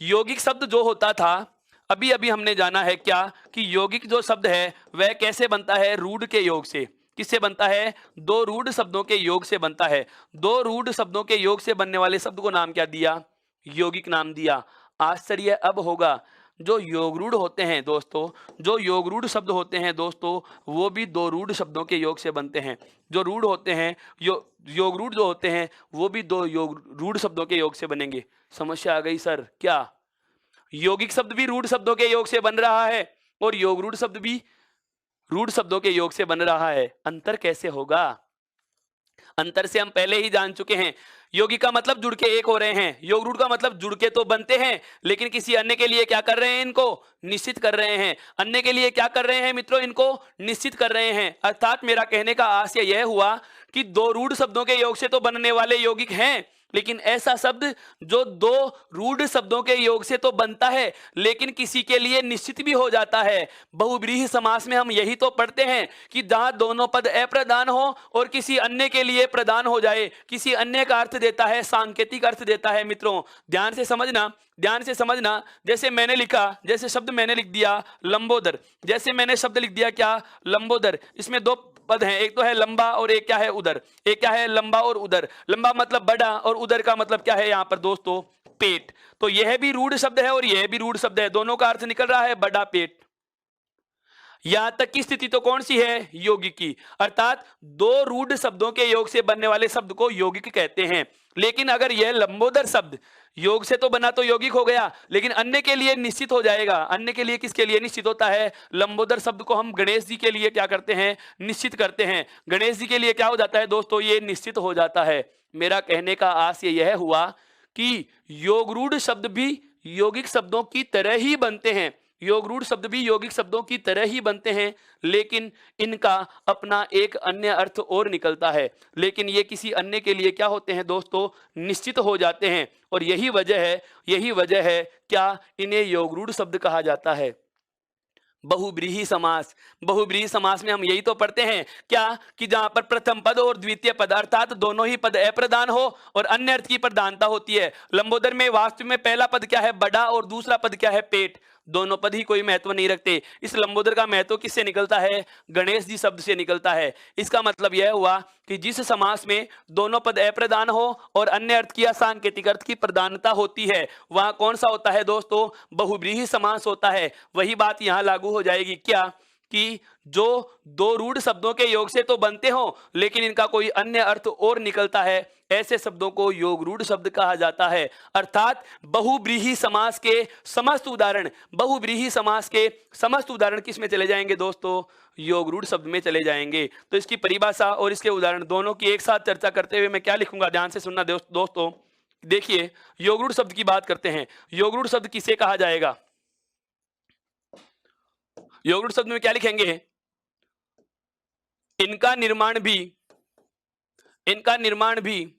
A: यौगिक शब्द जो होता था, अभी अभी हमने जाना है क्या कि यौगिक जो शब्द है वह कैसे बनता है? रूढ़ के योग से। किससे बनता है? दो रूढ़ शब्दों के योग से बनता है। दो रूढ़ शब्दों के योग से बनने वाले शब्द को नाम क्या दिया? यौगिक नाम दिया। आश्चर्य अब होगा, जो योगरूढ़ होते हैं दोस्तों, जो योगरूढ़ शब्द होते हैं दोस्तों, वो भी दो रूढ़ शब्दों के योग से बनते हैं। जो रूढ़ होते हैं, योगरूढ़ जो होते हैं, वो भी दो रूढ़ शब्दों के योग से बनेंगे। समस्या आ गई सर? क्या यौगिक शब्द भी रूढ़ शब्दों के योग से बन रहा है और योगरूढ़ शब्द भी रूढ़ शब्दों के योग से बन रहा है? अंतर कैसे होगा? अंतर से हम पहले ही जान चुके हैं। यौगिक का मतलब जुड़ के एक हो रहे हैं, योग रूढ़ का मतलब जुड़ के तो बनते हैं, लेकिन किसी अन्य के लिए क्या कर रहे हैं? इनको निश्चित कर रहे हैं। अन्य के लिए क्या कर रहे हैं मित्रों? इनको निश्चित कर रहे हैं। अर्थात मेरा कहने का आशय यह हुआ कि दो रूढ़ शब्दों के योग से तो बनने वाले यौगिक हैं, लेकिन ऐसा शब्द जो दो रूढ़ शब्दों के योग से तो बनता है लेकिन किसी के लिए निश्चित भी हो जाता है। बहुब्रीहि समास में हम यही तो पढ़ते हैं कि जहां दोनों पद अप्रधान हो और किसी अन्य के लिए प्रदान हो जाए, किसी अन्य का अर्थ देता है, सांकेतिक अर्थ देता है। मित्रों ध्यान से समझना, ध्यान से समझना। जैसे मैंने लिखा, जैसे शब्द मैंने लिख दिया लंबोदर, जैसे मैंने शब्द लिख दिया क्या? लंबोदर। इसमें दो पद हैं, एक तो है लंबा और एक क्या है? उदर। एक क्या है? लंबा और उदर। लंबा मतलब बड़ा और उदर का मतलब क्या है यहां पर दोस्तों? पेट। तो यह भी रूढ़ शब्द है और यह भी रूढ़ शब्द है, दोनों का अर्थ निकल रहा है बड़ा पेट। यहां तक की स्थिति तो कौन सी है? यौगिक की। अर्थात दो रूढ़ शब्दों के योग से बनने वाले शब्द को यौगिक कहते हैं। लेकिन अगर यह लंबोदर शब्द योग से तो बना तो यौगिक हो गया, लेकिन अन्य के लिए निश्चित हो जाएगा। अन्य के लिए किसके लिए निश्चित होता है? लंबोदर शब्द को हम गणेश जी के लिए क्या करते हैं? निश्चित करते हैं। गणेश जी के लिए क्या हो जाता है दोस्तों? ये निश्चित हो जाता है। मेरा कहने का आशय यह हुआ कि योगरूढ़ शब्द भी यौगिक शब्दों की तरह ही बनते हैं। योगरूढ़ शब्द भी यौगिक शब्दों की तरह ही बनते हैं, लेकिन इनका अपना एक अन्य अर्थ और निकलता है। लेकिन ये किसी अन्य के लिए क्या होते हैं दोस्तों? निश्चित हो जाते हैं। और यही वजह है क्या इन्हें योगरूढ़ शब्द कहा जाता है। बहुब्रीहि समास, बहुब्रीहि समास में हम यही तो पढ़ते हैं क्या कि जहां पर प्रथम पद और द्वितीय पद अर्थात दोनों ही पद अप्रधान हो और अन्य अर्थ की प्रधानता होती है। लंबोदर में वास्तव में पहला पद क्या है? बड़ा, और दूसरा पद क्या है? पेट। दोनों पद ही कोई महत्व नहीं रखते। इस लंबोदर का महत्व किससे निकलता है? गणेश जी शब्द से निकलता है। इसका मतलब यह हुआ कि जिस समास में दोनों पद अप्रधान हो और अन्य अर्थ की या सांकेतिक अर्थ की प्रधानता होती है, वहां कौन सा होता है दोस्तों? बहुब्रीहि समास होता है। वही बात यहां लागू हो जाएगी क्या कि जो दो रूढ़ शब्दों के योग से तो बनते हो लेकिन इनका कोई अन्य अर्थ और निकलता है, ऐसे शब्दों को योगरूढ़ शब्द कहा जाता है। अर्थात बहुब्रीहि समास के समस्त उदाहरण, बहुब्रीहि समास के समस्त उदाहरण किस में चले जाएंगे दोस्तों? योगरूढ़ शब्द में चले जाएंगे। तो इसकी परिभाषा और इसके उदाहरण दोनों की एक साथ चर्चा करते हुए मैं क्या लिखूंगा, ध्यान से सुनना दोस्तों। देखिए, योगरूढ़ शब्द की बात करते हैं। योगरूढ़ शब्द किसे कहा जाएगा? योगरूढ़ शब्द में क्या लिखेंगे? इनका निर्माण भी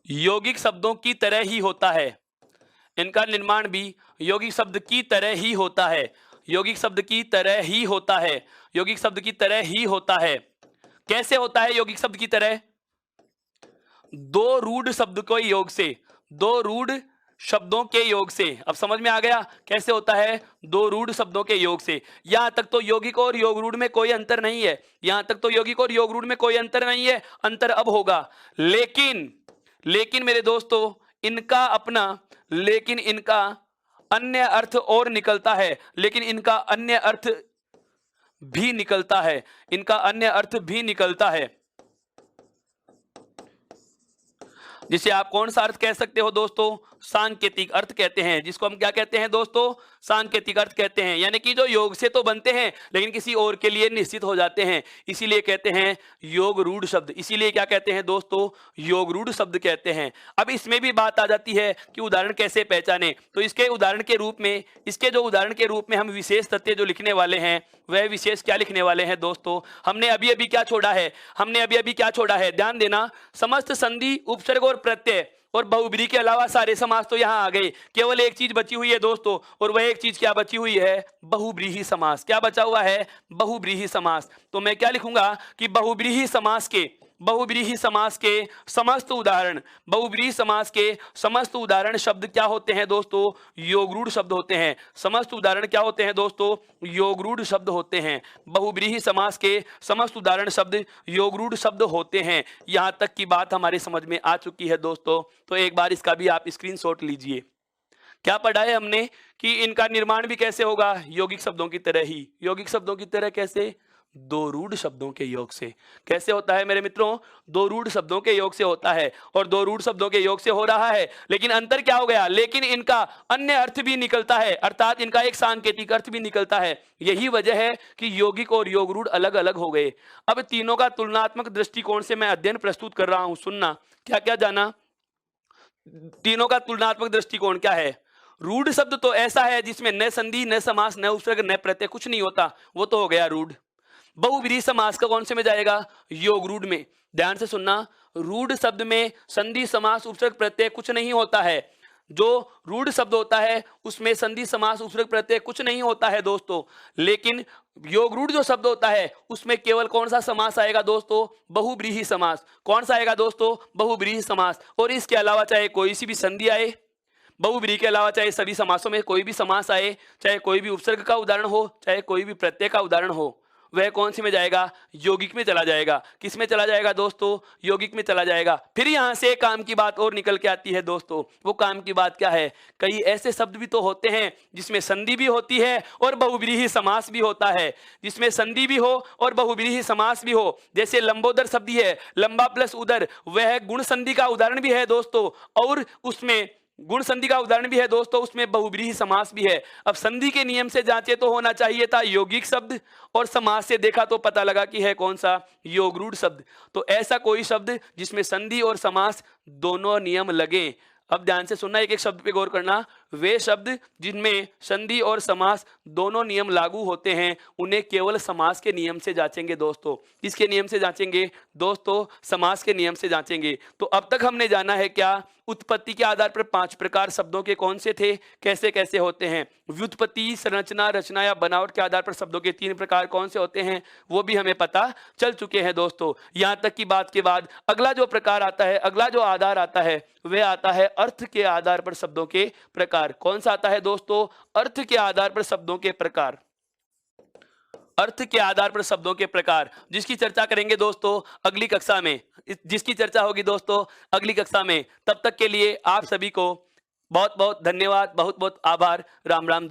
A: यौगिक शब्दों की तरह ही होता है। इनका निर्माण भी यौगिक शब्द की तरह ही होता है। यौगिक शब्द की तरह ही होता है। यौगिक शब्द की तरह ही होता है। कैसे होता है यौगिक शब्द की तरह? दो रूढ़ शब्द के योग से, दो रूढ़ शब्दों के योग से। अब समझ में आ गया कैसे होता है? दो रूढ़ शब्दों के योग से। यहां तक तो यौगिक और योगरूढ़ में कोई अंतर नहीं है। यहां तक तो यौगिक और योगरूढ़ में कोई अंतर नहीं है। अंतर अब होगा, लेकिन मेरे दोस्तों इनका अपना, लेकिन इनका अन्य अर्थ और निकलता है। लेकिन इनका अन्य अर्थ भी निकलता है। इनका अन्य अर्थ भी निकलता है। जिसे आप कौन सा अर्थ कह सकते हो दोस्तों? सांकेतिक अर्थ कहते हैं, जिसको हम क्या कहते हैं दोस्तों? सांकेतिक अर्थ कहते हैं। यानी कि जो योग से तो बनते हैं लेकिन किसी और के लिए निश्चित हो जाते हैं, इसीलिए कहते हैं योग रूढ़ शब्द। इसीलिए क्या कहते हैं दोस्तों? योग रूढ़ शब्द कहते हैं। अब इसमें भी बात आ जाती है कि उदाहरण कैसे पहचाने। तो इसके उदाहरण के रूप में, उदाहरण के रूप में हम विशेष तथ्य जो लिखने वाले हैं, वह विशेष क्या लिखने वाले हैं दोस्तों? हमने अभी अभी क्या छोड़ा है? ध्यान देना, समस्त संधि, उपसर्ग और प्रत्यय और बहुब्रीहि के अलावा सारे समास तो यहां आ गए। केवल एक चीज बची हुई है दोस्तों, और वह एक चीज क्या बची हुई है? बहुब्रीहि समास। क्या बचा हुआ है? बहुब्रीहि समास। तो मैं क्या लिखूंगा कि बहुब्रीहि समास के समस्त उदाहरण शब्द क्या होते हैं दोस्तों? योगरूढ़ शब्द होते हैं। समस्त उदाहरण क्या होते हैं दोस्तों? योगरूढ़ शब्द होते हैं। बहुब्रीहि समास के समस्त उदाहरण शब्द योगरूढ़ शब्द होते हैं। यहां तक की बात हमारे समझ में आ चुकी है दोस्तों। तो एक बार इसका भी आप स्क्रीनशॉट लीजिए। क्या पढ़ा है हमने कि इनका निर्माण भी कैसे होगा? यौगिक शब्दों की तरह ही। यौगिक शब्दों की तरह कैसे? दो रूढ़ शब्दों के योग से। कैसे होता है मेरे मित्रों? दो रूढ़ शब्दों के योग से होता है, और दो रूढ़ शब्दों के योग से हो रहा है। लेकिन अंतर क्या हो गया? लेकिन इनका अन्य अर्थ भी निकलता है, अर्थात इनका एक सांकेतिक अर्थ भी निकलता है। यही वजह है कि यौगिक और योग रूढ़ अलग अलग हो गए। अब तीनों का तुलनात्मक दृष्टिकोण से मैं अध्ययन प्रस्तुत कर रहा हूं। सुनना, क्या क्या जाना? तीनों का तुलनात्मक दृष्टिकोण क्या है? रूढ़ शब्द तो ऐसा है जिसमें न संधि, न समास, न उपसर्ग, न प्रत्यय, कुछ नहीं होता, वो तो हो गया रूढ़। बहुब्रीहि समास का कौन से में जाएगा? योग रूढ़ में। ध्यान से सुनना, रूढ़ शब्द में संधि, समास, उपसर्ग, प्रत्यय कुछ नहीं होता है। जो रूढ़ शब्द होता है उसमें संधि, समास, उपसर्ग, प्रत्यय कुछ नहीं होता है दोस्तों। लेकिन योग रूढ़ जो शब्द होता है उसमें केवल कौन सा समास आएगा दोस्तों? बहुब्रीहि समास। कौन सा आएगा दोस्तों? बहुब्रीहि समास। और इसके अलावा चाहे कोई सी भी संधि आए, बहुब्रीहि के अलावा चाहे सभी समासों में कोई भी समास आए, चाहे कोई भी उपसर्ग का उदाहरण हो, चाहे कोई भी प्रत्यय का उदाहरण हो, वह कौन सी में जाएगा? यौगिक में चला जाएगा। किस में चला जाएगा दोस्तों? यौगिक में चला जाएगा। फिर यहां से काम की बात और निकल के आती है दोस्तों। वो काम की बात क्या है? कई ऐसे शब्द भी तो होते हैं जिसमें संधि भी होती है और बहुब्रीहि समास भी होता है। जिसमें संधि भी हो और बहुब्रीहि समास भी हो। जैसे लंबोदर शब्द है, लंबा प्लस उदर, वह गुण संधि का उदाहरण भी है दोस्तों, और उसमें गुण संधि का उदाहरण भी है दोस्तों, उसमें बहुब्रीहि समास भी है। अब संधि के नियम से जांचे तो होना चाहिए था यौगिक शब्द, और समास से देखा तो पता लगा कि है कौन सा? योगरूढ़ शब्द। तो ऐसा कोई शब्द जिसमें संधि और समास दोनों नियम लगे। अब ध्यान से सुनना, एक एक शब्द पे गौर करना। वे शब्द जिनमें संधि और समास दोनों नियम लागू होते हैं उन्हें केवल समास के नियम से जांचेंगे दोस्तों। किसके नियम से जांचेंगे दोस्तों? समास के नियम से जांचेंगे। तो अब तक हमने जाना है क्या? उत्पत्ति के आधार पर 5 प्रकार शब्दों के कौन से थे, कैसे कैसे होते हैं। व्युत्पत्ति, संरचना, रचना या बनावट के आधार पर शब्दों के 3 प्रकार कौन से होते हैं, वो भी हमें पता चल चुके हैं दोस्तों। यहां तक की बात के बाद अगला जो प्रकार आता है, अगला जो आधार आता है, वह आता है अर्थ के आधार पर शब्दों के प्रकार। कौन सा आता है दोस्तों? अर्थ के आधार पर शब्दों के प्रकार। अर्थ के आधार पर शब्दों के प्रकार, जिसकी चर्चा करेंगे दोस्तों अगली कक्षा में, जिसकी चर्चा होगी दोस्तों अगली कक्षा में। तब तक के लिए आप सभी को बहुत बहुत धन्यवाद, बहुत बहुत आभार। राम राम जी।